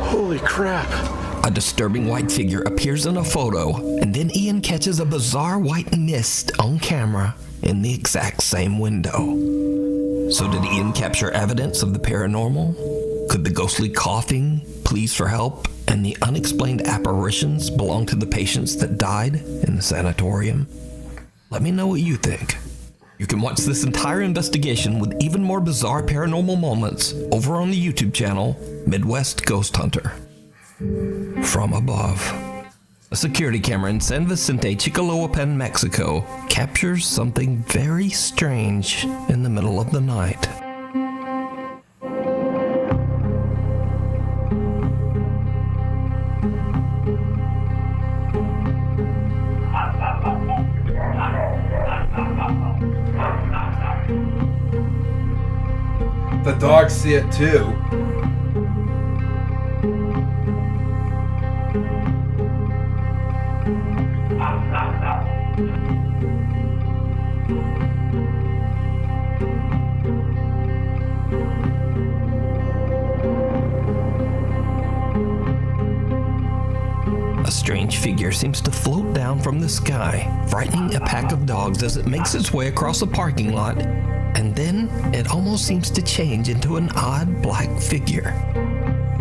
Holy crap. A disturbing white figure appears in a photo, and then Ian catches a bizarre white mist on camera in the exact same window. So did Ian capture evidence of the paranormal? Could the ghostly coughing, pleas for help, and the unexplained apparitions belong to the patients that died in the sanatorium? Let me know what you think. You can watch this entire investigation with even more bizarre paranormal moments over on the YouTube channel, Midwest Ghost Hunter. From above, a security camera in San Vicente, Chicoloapan, Mexico, captures something very strange in the middle of the night. The dogs see it too. A strange figure seems to float down from the sky, frightening a pack of dogs as it makes its way across a parking lot, and then it almost seems to change into an odd black figure.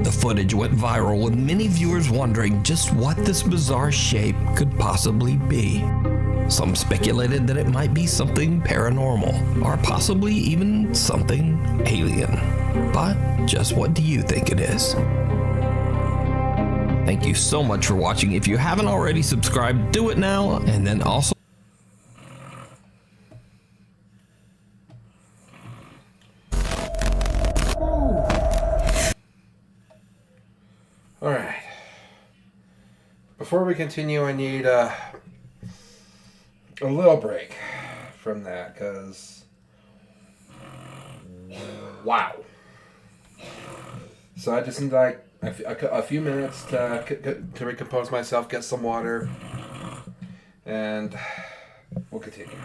The footage went viral with many viewers wondering just what this bizarre shape could possibly be. Some speculated that it might be something paranormal, or possibly even something alien. But just what do you think it is? Thank you so much for watching. If you haven't already subscribed, do it now, and then also Alright. Before we continue, I need a little break from that, because wow. So I just need like a few minutes to recompose myself, get some water, and we'll continue.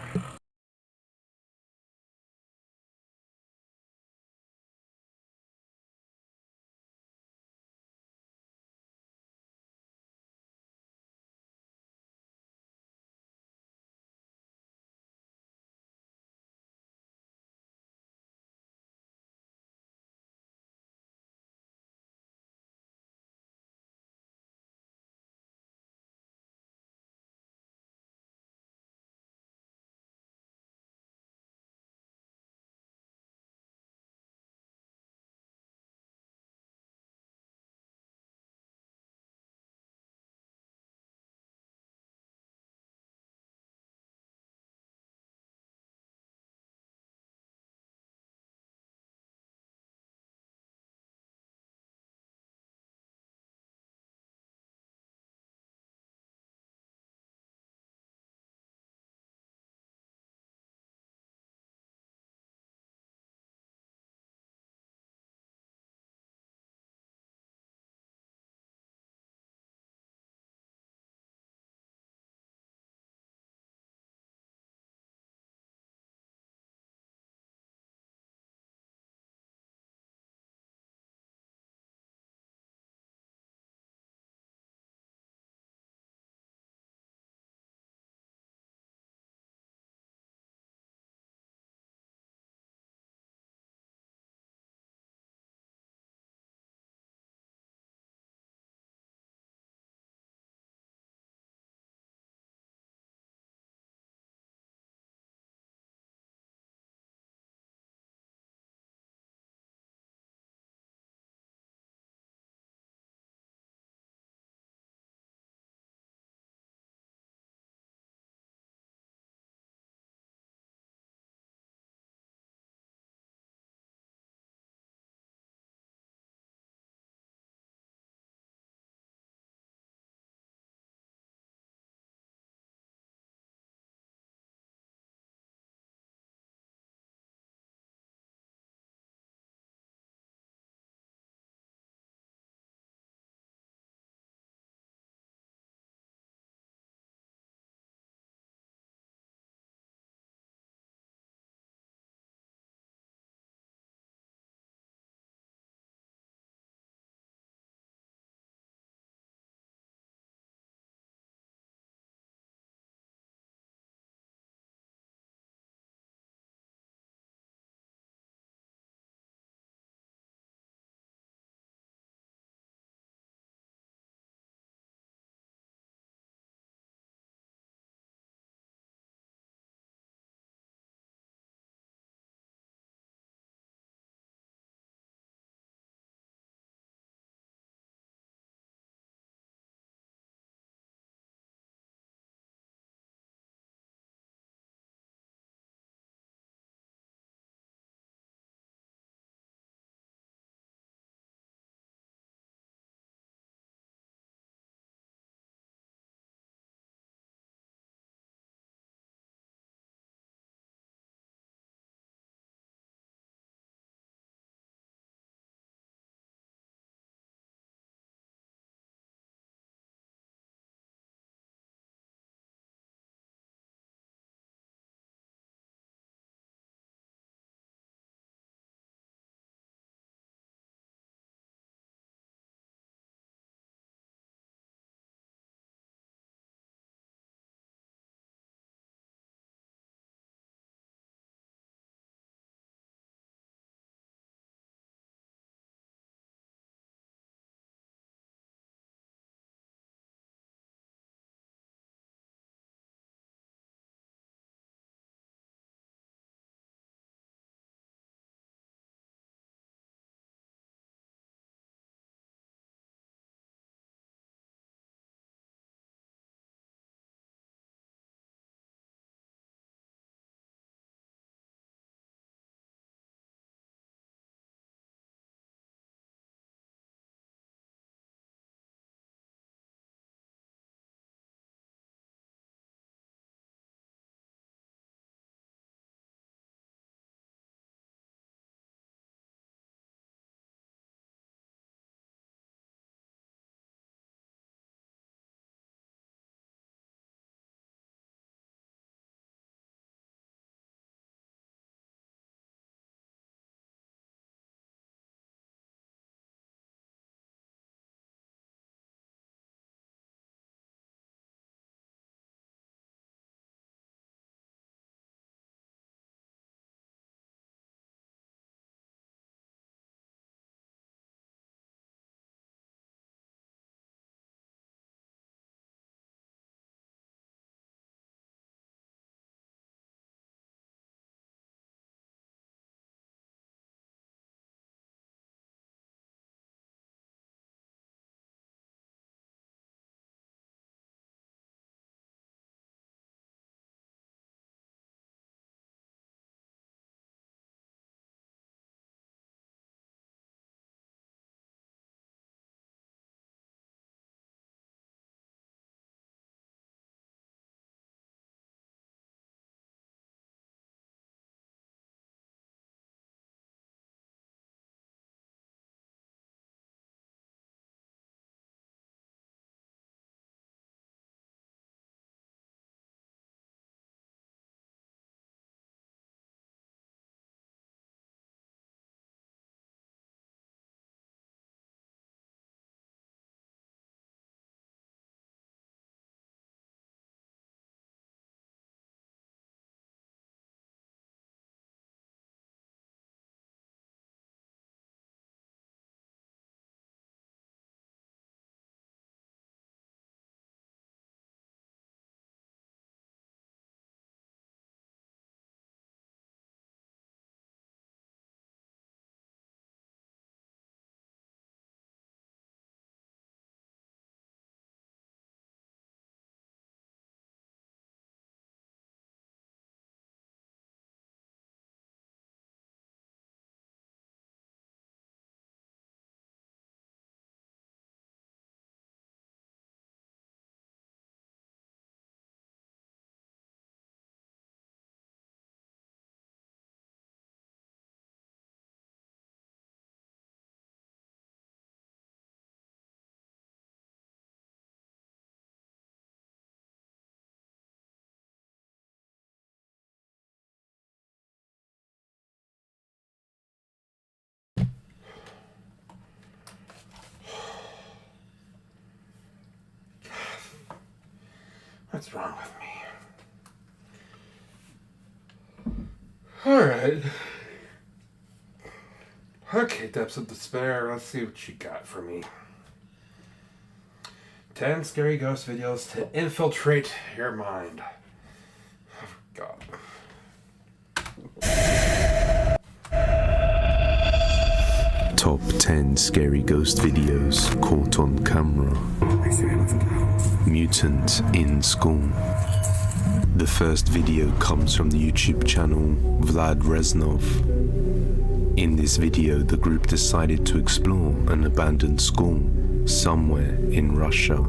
What's wrong with me? Alright. Okay, Depths of Despair, let's see what you got for me. 10 scary ghost videos to infiltrate your mind. Oh, God. Top 10 scary ghost videos caught on camera. Mutant in school. The first video comes from the YouTube channel Vlad Reznov. In this video, the group decided to explore an abandoned school somewhere in Russia.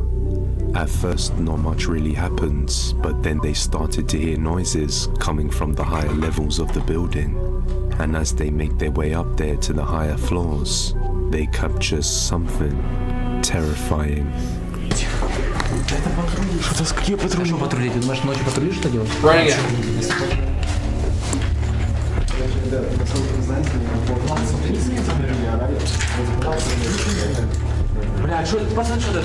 At first, not much really happens, but then they started to hear noises coming from the higher levels of the building. And as they make their way up there to the higher floors, they capture something terrifying. Какие патрули? Что патрулить? Ты думаешь, ночью патрули что делать? Bring it. Бля, что, пацан, что это?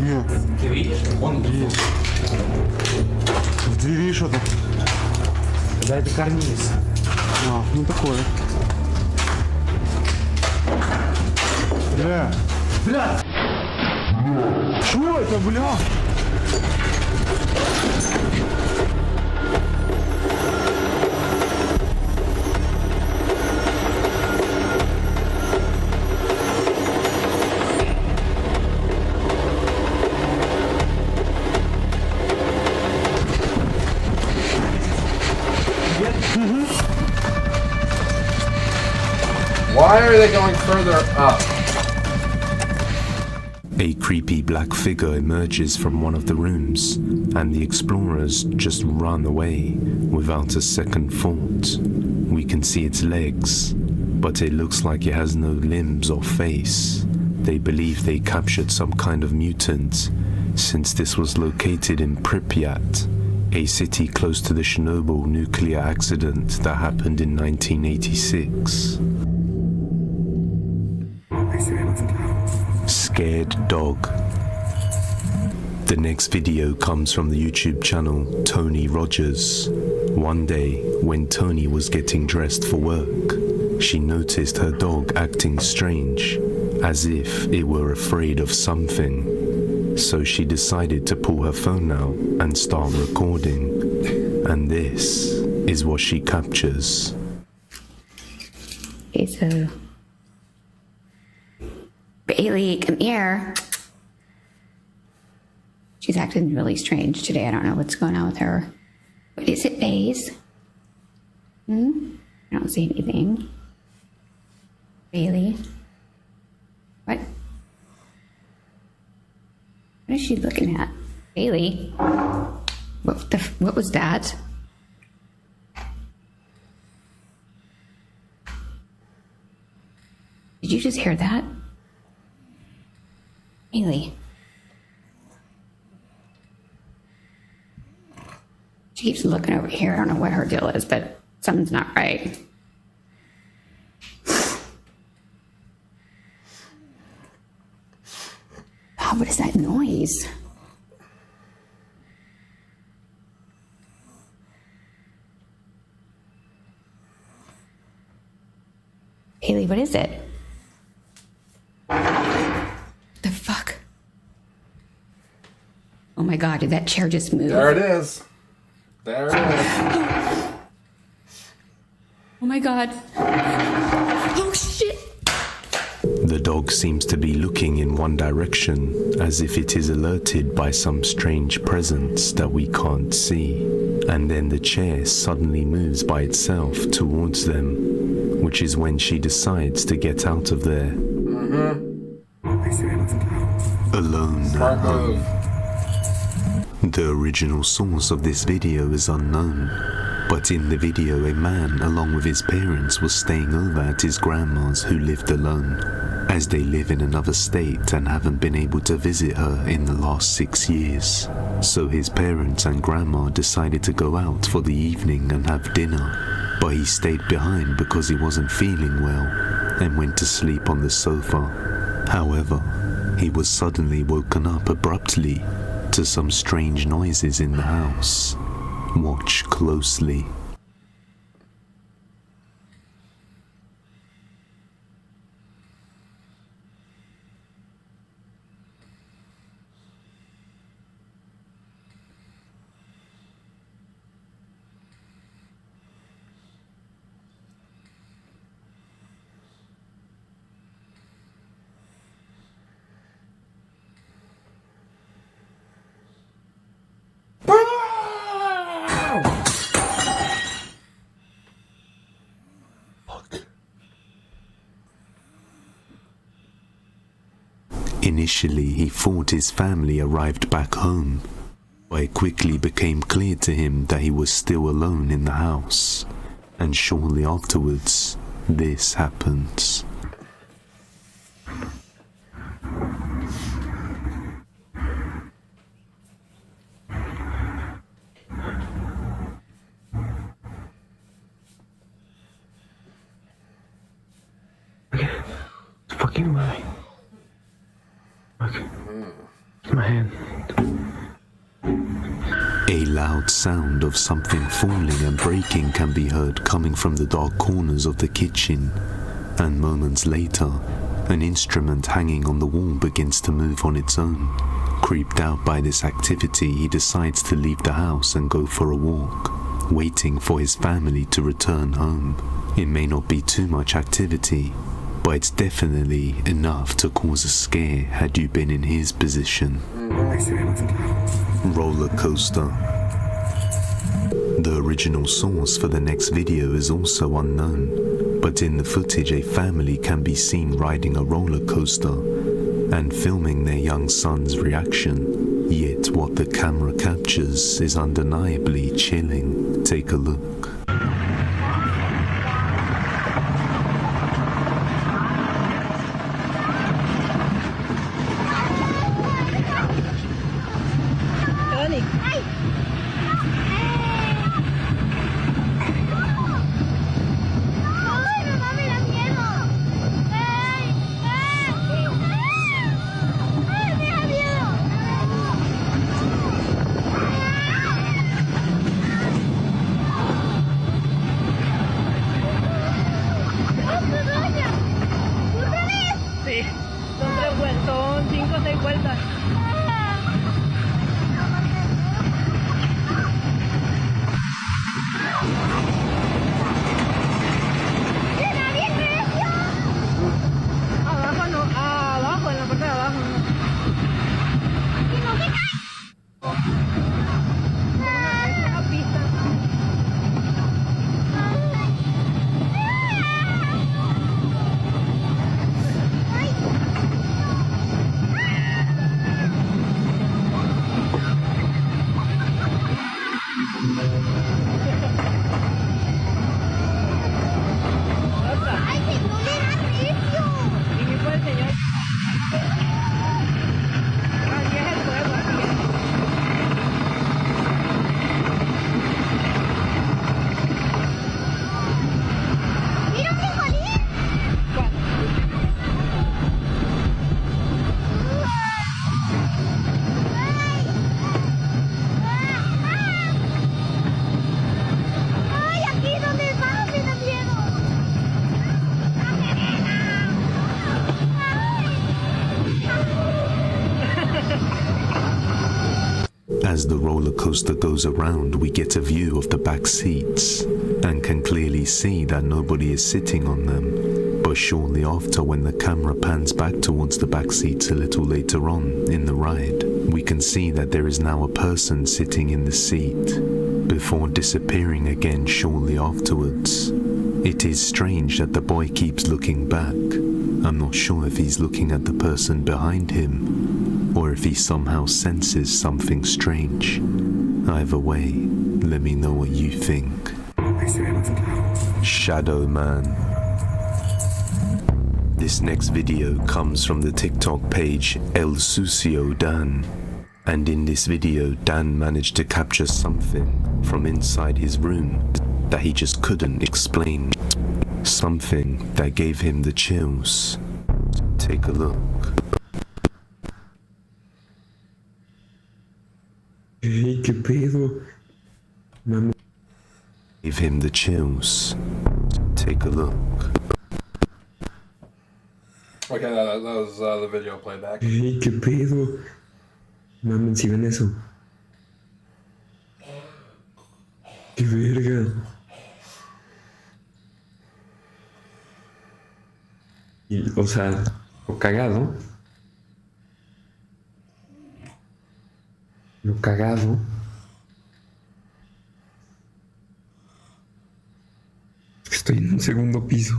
Нет. Ты видишь? Он есть. В двери что-то. Да, это карниз. А, ну такое. Бля. Бля! Что это, бля? Why are they going further up? A creepy black figure emerges from one of the rooms, and the explorers just run away without a second thought. We can see its legs, but it looks like it has no limbs or face. They believe they captured some kind of mutant, since this was located in Pripyat, a city close to the Chernobyl nuclear accident that happened in 1986. Scared dog. The next video comes from the YouTube channel Tony Rogers. One day, when Tony was getting dressed for work, she noticed her dog acting strange, as if it were afraid of something. So she decided to pull her phone out and start recording. And this is what she captures. Okay, so Bailey, come here. She's acting really strange today. I don't know what's going on with her. What is it, Baze? I don't see anything. Bailey? What? What is she looking at? Bailey? What was that? Did you just hear that? Bailey. She keeps looking over here. I don't know what her deal is, but something's not right. Oh, what is that noise? Bailey, what is it? The fuck? Oh my god, did that chair just move? There it is. There it is. Oh my god. Oh shit. The dog seems to be looking in one direction, as if it is alerted by some strange presence that we can't see. And then the chair suddenly moves by itself towards them, which is when she decides to get out of there. Alone at home. The original source of this video is unknown, but in the video a man along with his parents was staying over at his grandma's, who lived alone, as they live in another state and haven't been able to visit her in the last 6 years. So his parents and grandma decided to go out for the evening and have dinner, but he stayed behind because he wasn't feeling well and went to sleep on the sofa. However, he was suddenly woken up abruptly to some strange noises in the house. Watch closely. Initially, he thought his family arrived back home, but it quickly became clear to him that he was still alone in the house, and shortly afterwards, this happens. It's fucking moving. Okay. My hand. A loud sound of something falling and breaking can be heard coming from the dark corners of the kitchen, and moments later, an instrument hanging on the wall begins to move on its own. Creeped out by this activity, he decides to leave the house and go for a walk, waiting for his family to return home. It may not be too much activity, but it's definitely enough to cause a scare had you been in his position. Roller coaster. The original source for the next video is also unknown, but in the footage a family can be seen riding a roller coaster and filming their young son's reaction. Yet what the camera captures is undeniably chilling. Take a look. Son 5 o 6 vueltas. Abajo no, abajo, en la parte de abajo no. Y no se cae. Es una pista. As the roller coaster goes around, we get a view of the back seats and can clearly see that nobody is sitting on them. But shortly after, when the camera pans back towards the back seats a little later on in the ride, we can see that there is now a person sitting in the seat, before disappearing again shortly afterwards. It is strange that the boy keeps looking back. I'm not sure if he's looking at the person behind him, or if he somehow senses something strange. Either way, let me know what you think. Shadow Man. This next video comes from the TikTok page El Sucio Dan, and in this video Dan managed to capture something from inside his room that he just couldn't explain. Something that gave him the chills. Take a look. Hey, ¿qué pedo? Mami. Gave him the chills. Take a look. Okay, that was the video playback. Hey, ¿qué pedo? Mamen, si ven eso. ¡Qué verga! Y, o sea, lo cagado. Lo cagado. Estoy en un segundo piso.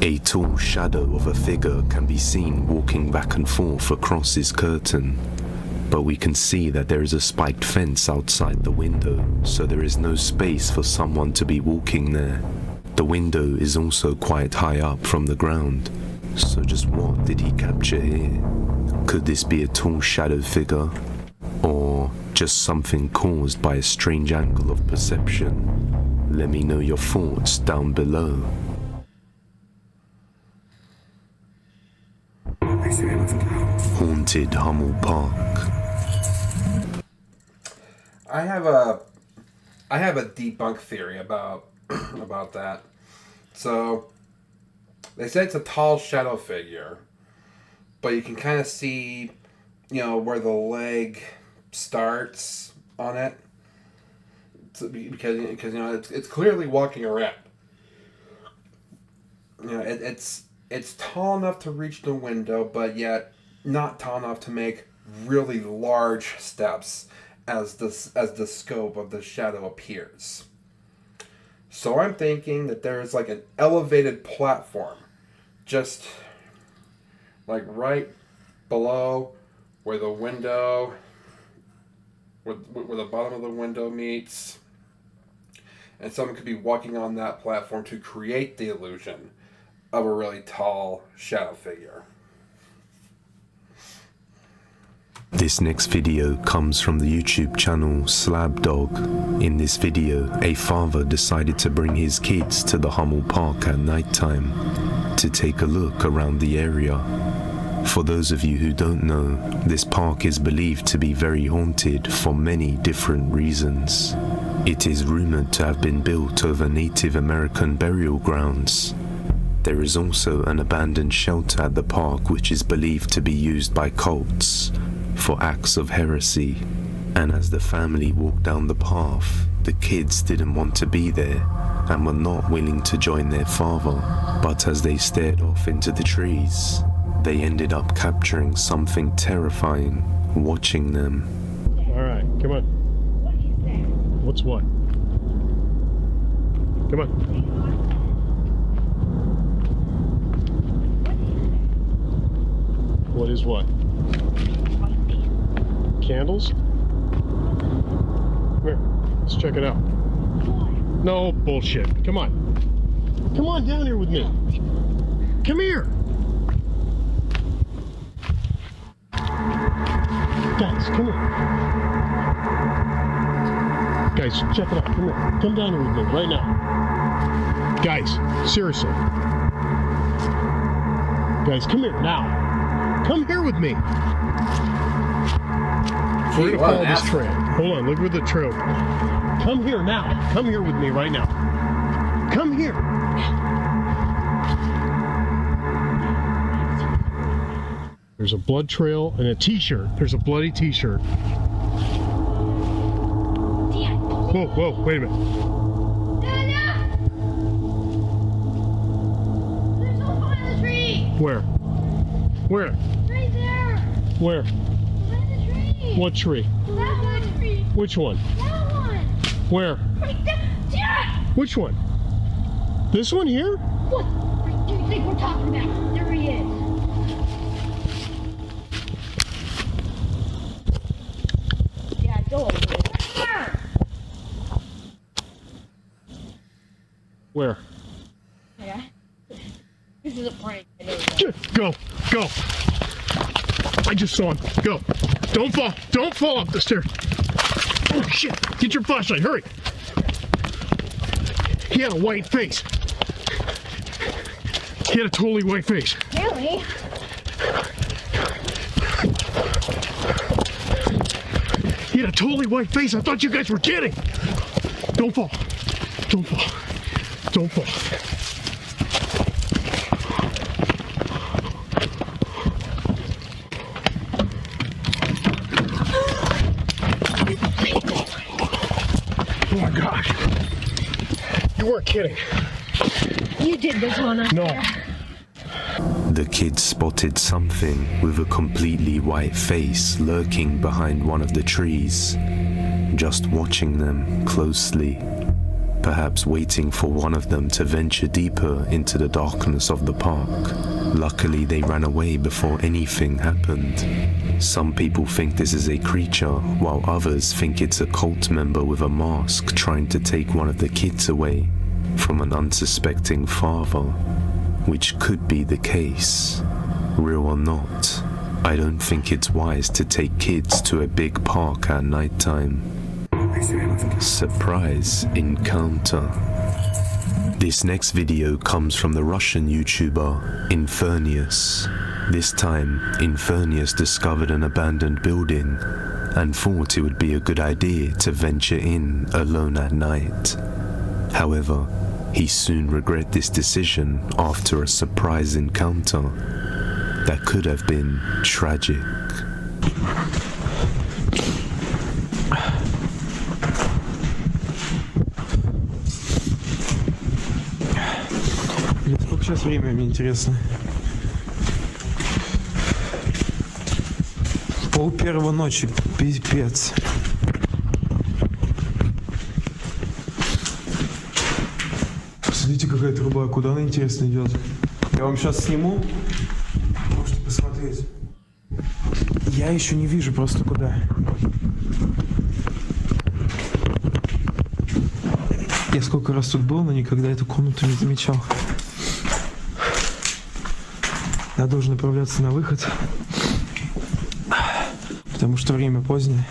A tall shadow of a figure can be seen walking back and forth across his curtain, but we can see that there is a spiked fence outside the window, so there is no space for someone to be walking there. The window is also quite high up from the ground, so just what did he capture here? Could this be a tall shadow figure, or just something caused by a strange angle of perception? Let me know your thoughts down below. Haunted Hummel Park. I have a debunk theory about about that. So they say it's a tall shadow figure, but you can kind of see, where the leg starts on it, because it's clearly walking around. It's tall enough to reach the window, but yet not tall enough to make really large steps as the scope of the shadow appears. So I'm thinking that there is like an elevated platform, just like right below where the window, where the bottom of the window meets, and someone could be walking on that platform to create the illusion of a really tall shadow figure. This next video comes from the YouTube channel Slab Dog. In this video, a father decided to bring his kids to the Hummel Park at nighttime to take a look around the area. For those of you who don't know, this park is believed to be very haunted for many different reasons. It is rumored to have been built over Native American burial grounds. There is also an abandoned shelter at the park which is believed to be used by cults for acts of heresy. And as the family walked down the path, the kids didn't want to be there and were not willing to join their father. But as they stared off into the trees, they ended up capturing something terrifying watching them. Alright, come on. What's what? Come on. What is what? Candles? Come here, let's check it out. No bullshit. Come on. Come on down here with me. Come here. Guys, come here. Guys, check it out. Come here. Come down here with me right now. Guys, seriously. Guys, come here now. Come here with me. We're gonna follow this trail. Hold on, look where the trail. Come here now. Come here with me right now. Come here. There's a blood trail and a t-shirt. There's a bloody t-shirt. Whoa, whoa, wait a minute. There's no one in the tree. Where? Where? Right there. Where? Behind the tree. What tree? That one. Which one? That one. Where? Right there. Yeah. Which one? This one here? What? What do you think we're talking about? There he is. Yeah, go over there. Where? Yeah. This is a prank. I know. Go, go. I just saw him. Go. Don't fall. Don't fall off the stairs. Oh shit. Get your flashlight. Hurry. He had a white face. He had a totally white face. Really? He had a totally white face. I thought you guys were kidding. Don't fall. Don't fall. Don't fall. Oh my God. You weren't kidding. You did this one. No. The kids spotted something with a completely white face lurking behind one of the trees, just watching them closely, perhaps waiting for one of them to venture deeper into the darkness of the park. Luckily, they ran away before anything happened. Some people think this is a creature, while others think it's a cult member with a mask trying to take one of the kids away from an unsuspecting father, which could be the case. Real or not, I don't think it's wise to take kids to a big park at nighttime. Surprise encounter. This next video comes from the Russian YouTuber Infernius. This time, Infernius discovered an abandoned building and thought it would be a good idea to venture in alone at night. However, he soon regretted this decision after a surprise encounter that could have been tragic. Сколько сейчас время, мне интересно? 1:30 ночи, пипец. Смотрите, какая труба, куда она, интересно, идет? Я вам сейчас сниму, можете посмотреть. Я еще не вижу просто куда. Я сколько раз тут был, но никогда эту комнату не замечал. Я должен направляться на выход, потому что время позднее.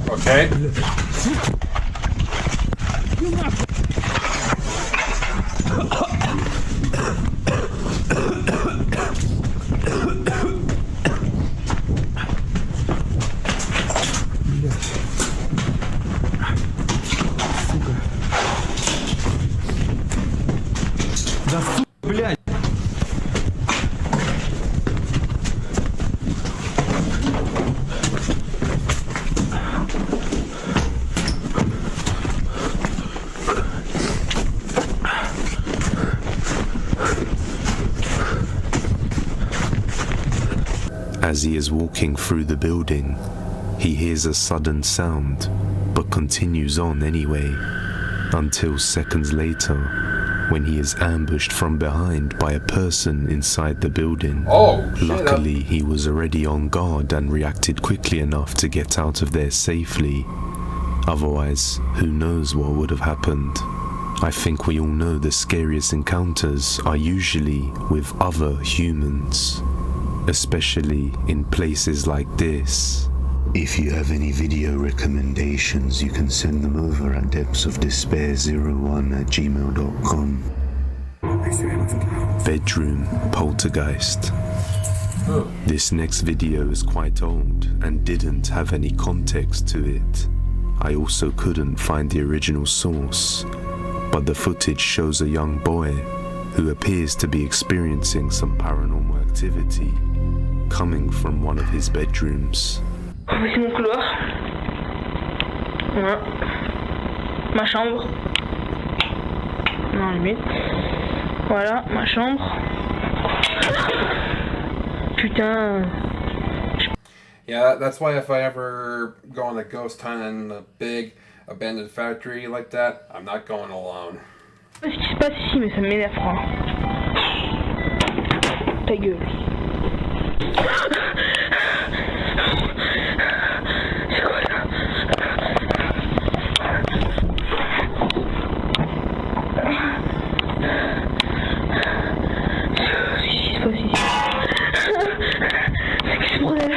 Okay. Да фу, блядь! As he is walking through the building, he hears a sudden sound, but continues on anyway, until seconds later, when he is ambushed from behind by a person inside the building. Oh, shit. Luckily, he was already on guard and reacted quickly enough to get out of there safely. Otherwise, who knows what would have happened. I think we all know the scariest encounters are usually with other humans, especially in places like this. If you have any video recommendations, you can send them over at depthsofdespair01@gmail.com. Bedroom poltergeist. This next video is quite old and didn't have any context to it. I also couldn't find the original source, but the footage shows a young boy who appears to be experiencing some paranormal activity coming from one of his bedrooms. Voici mon couloir. Voilà. Ma chambre. Non, limite. Voilà, ma chambre. Putain. Yeah, that's why if I ever go on a ghost hunt in a big abandoned factory like that, I'm not going alone. Je sais pas ce qui se passe ici, mais ça m'énerve, quoi. Ta gueule. C'est quoi ça? Qu'est-ce qui se passe ici? C'est que ce bordel?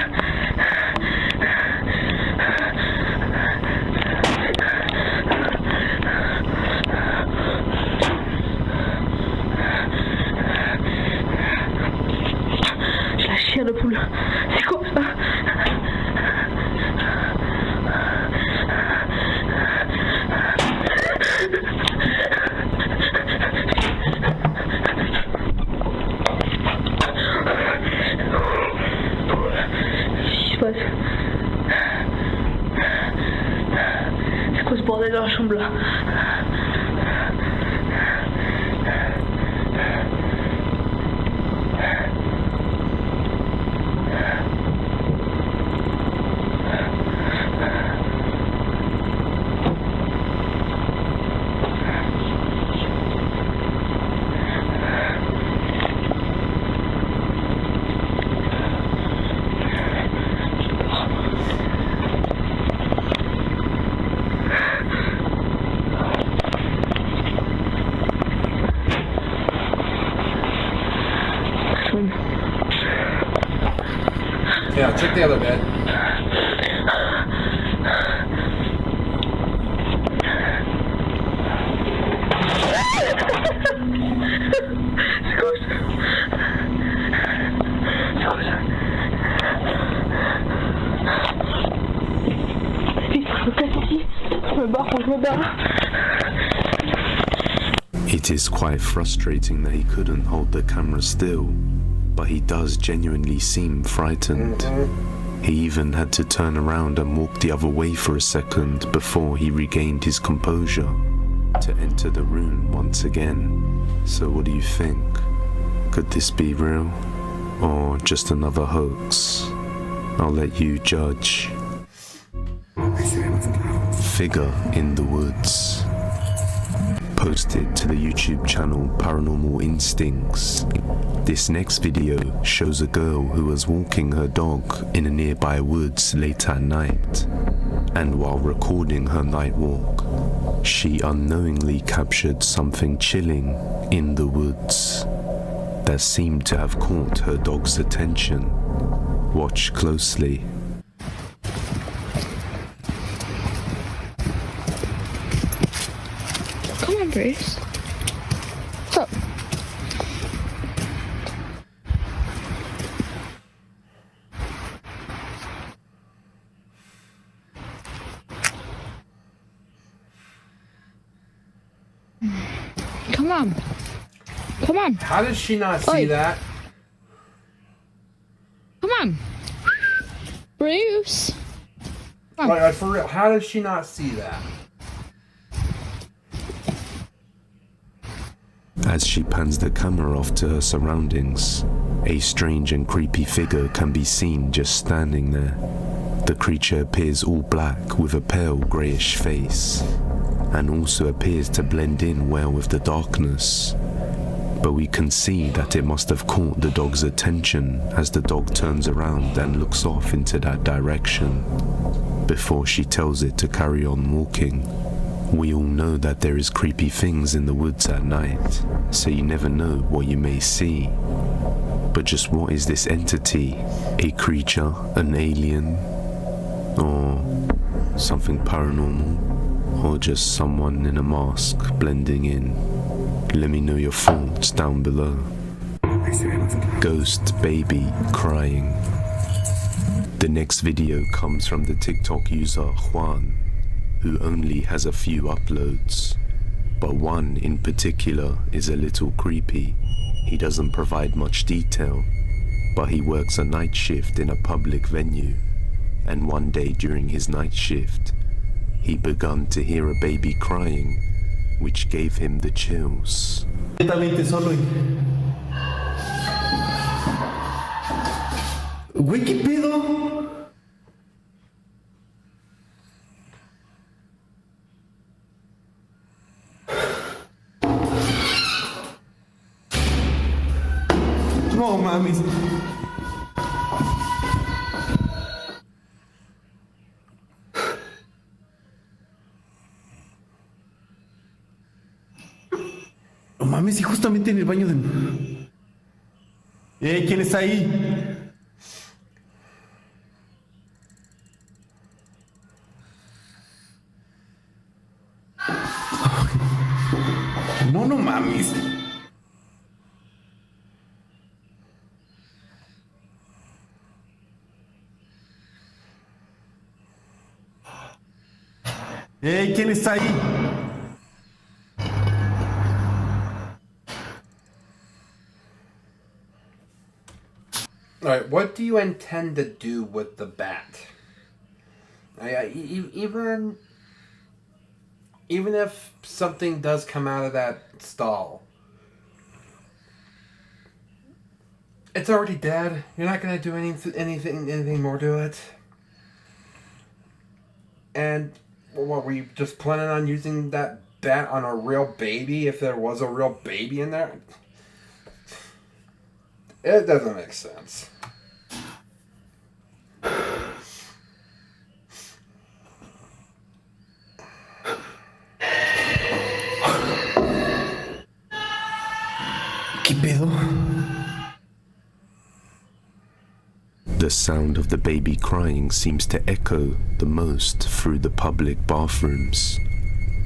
C'est quoi ce bordel dans la chambre là? Yeah, check the other bed. It is quite frustrating that he couldn't hold the camera still, but he does genuinely seem frightened. He even had to turn around and walk the other way for a second before he regained his composure to enter the room once again. So what do you think? Could this be real or just another hoax? I'll let you judge. Figure in the woods. Posted to the YouTube channel Paranormal Instincts. This next video shows a girl who was walking her dog in a nearby woods late at night, and while recording her night walk, she unknowingly captured something chilling in the woods that seemed to have caught her dog's attention. Watch closely. Come on, Bruce. What's up? Come on. Come on. How does she not see that? Come on. Bruce. Come on. Like, for real, how does she not see that? As she pans the camera off to her surroundings, a strange and creepy figure can be seen just standing there. The creature appears all black with a pale greyish face, and also appears to blend in well with the darkness. But we can see that it must have caught the dog's attention as the dog turns around and looks off into that direction, before she tells it to carry on walking. We all know that there is creepy things in the woods at night, so you never know what you may see. But just what is this entity? A creature? An alien? Or something paranormal? Or just someone in a mask blending in? Let me know your thoughts down below. Ghost baby crying. The next video comes from the TikTok user Juan, who only has a few uploads, but one in particular is a little creepy. He doesn't provide much detail, but he works a night shift in a public venue, and one day during his night shift, he began to hear a baby crying, which gave him the chills. Güey, ¿qué pedo? No mames. No mames, y justamente en el baño de... ¿Quién está ahí? No, no mames. Hey, ¿quién está ahí? Alright, what do you intend to do with the bat? Even if something does come out of that stall, it's already dead. You're not gonna do anything more to it. And what, were you just planning on using that bat on a real baby if there was a real baby in there? It doesn't make sense. ¿Qué pedo? The sound of the baby crying seems to echo the most through the public bathrooms.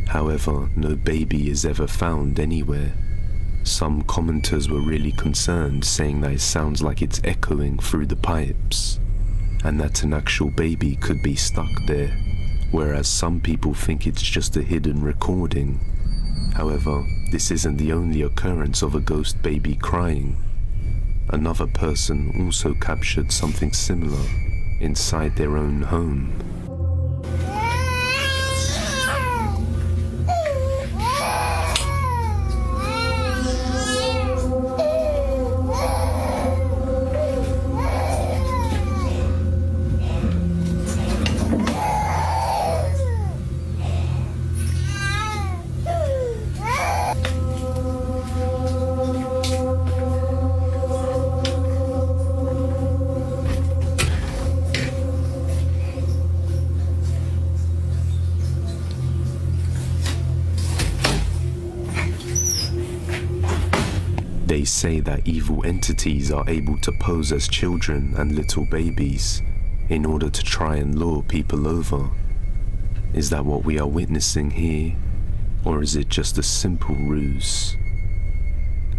However, no baby is ever found anywhere. Some commenters were really concerned, saying that it sounds like it's echoing through the pipes, and that an actual baby could be stuck there, whereas some people think it's just a hidden recording. However, this isn't the only occurrence of a ghost baby crying. Another person also captured something similar inside their own home. They say that evil entities are able to pose as children and little babies in order to try and lure people over. Is that what we are witnessing here, or is it just a simple ruse?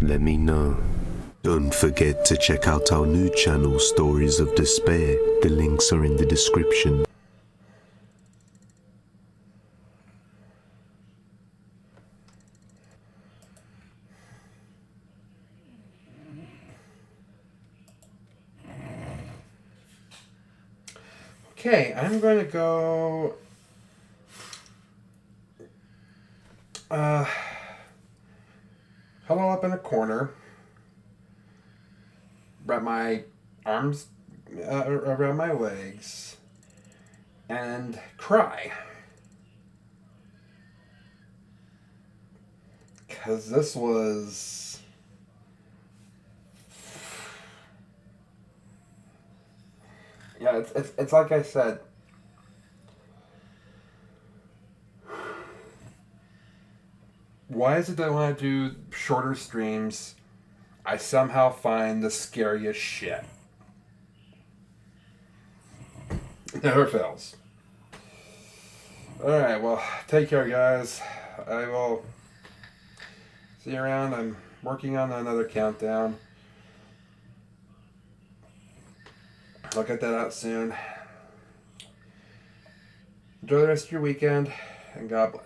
Let me know. Don't forget to check out our new channel, Stories of Despair. The links are in the description. Okay, I'm going to go huddle up in a corner, wrap my arms around my legs, and cry. Because this was... Yeah, it's like I said. Why is it that when I do shorter streams, I somehow find the scariest shit? Never fails. Alright, well, take care, guys. I will see you around. I'm working on another countdown. I'll get that out soon. Enjoy the rest of your weekend, and God bless.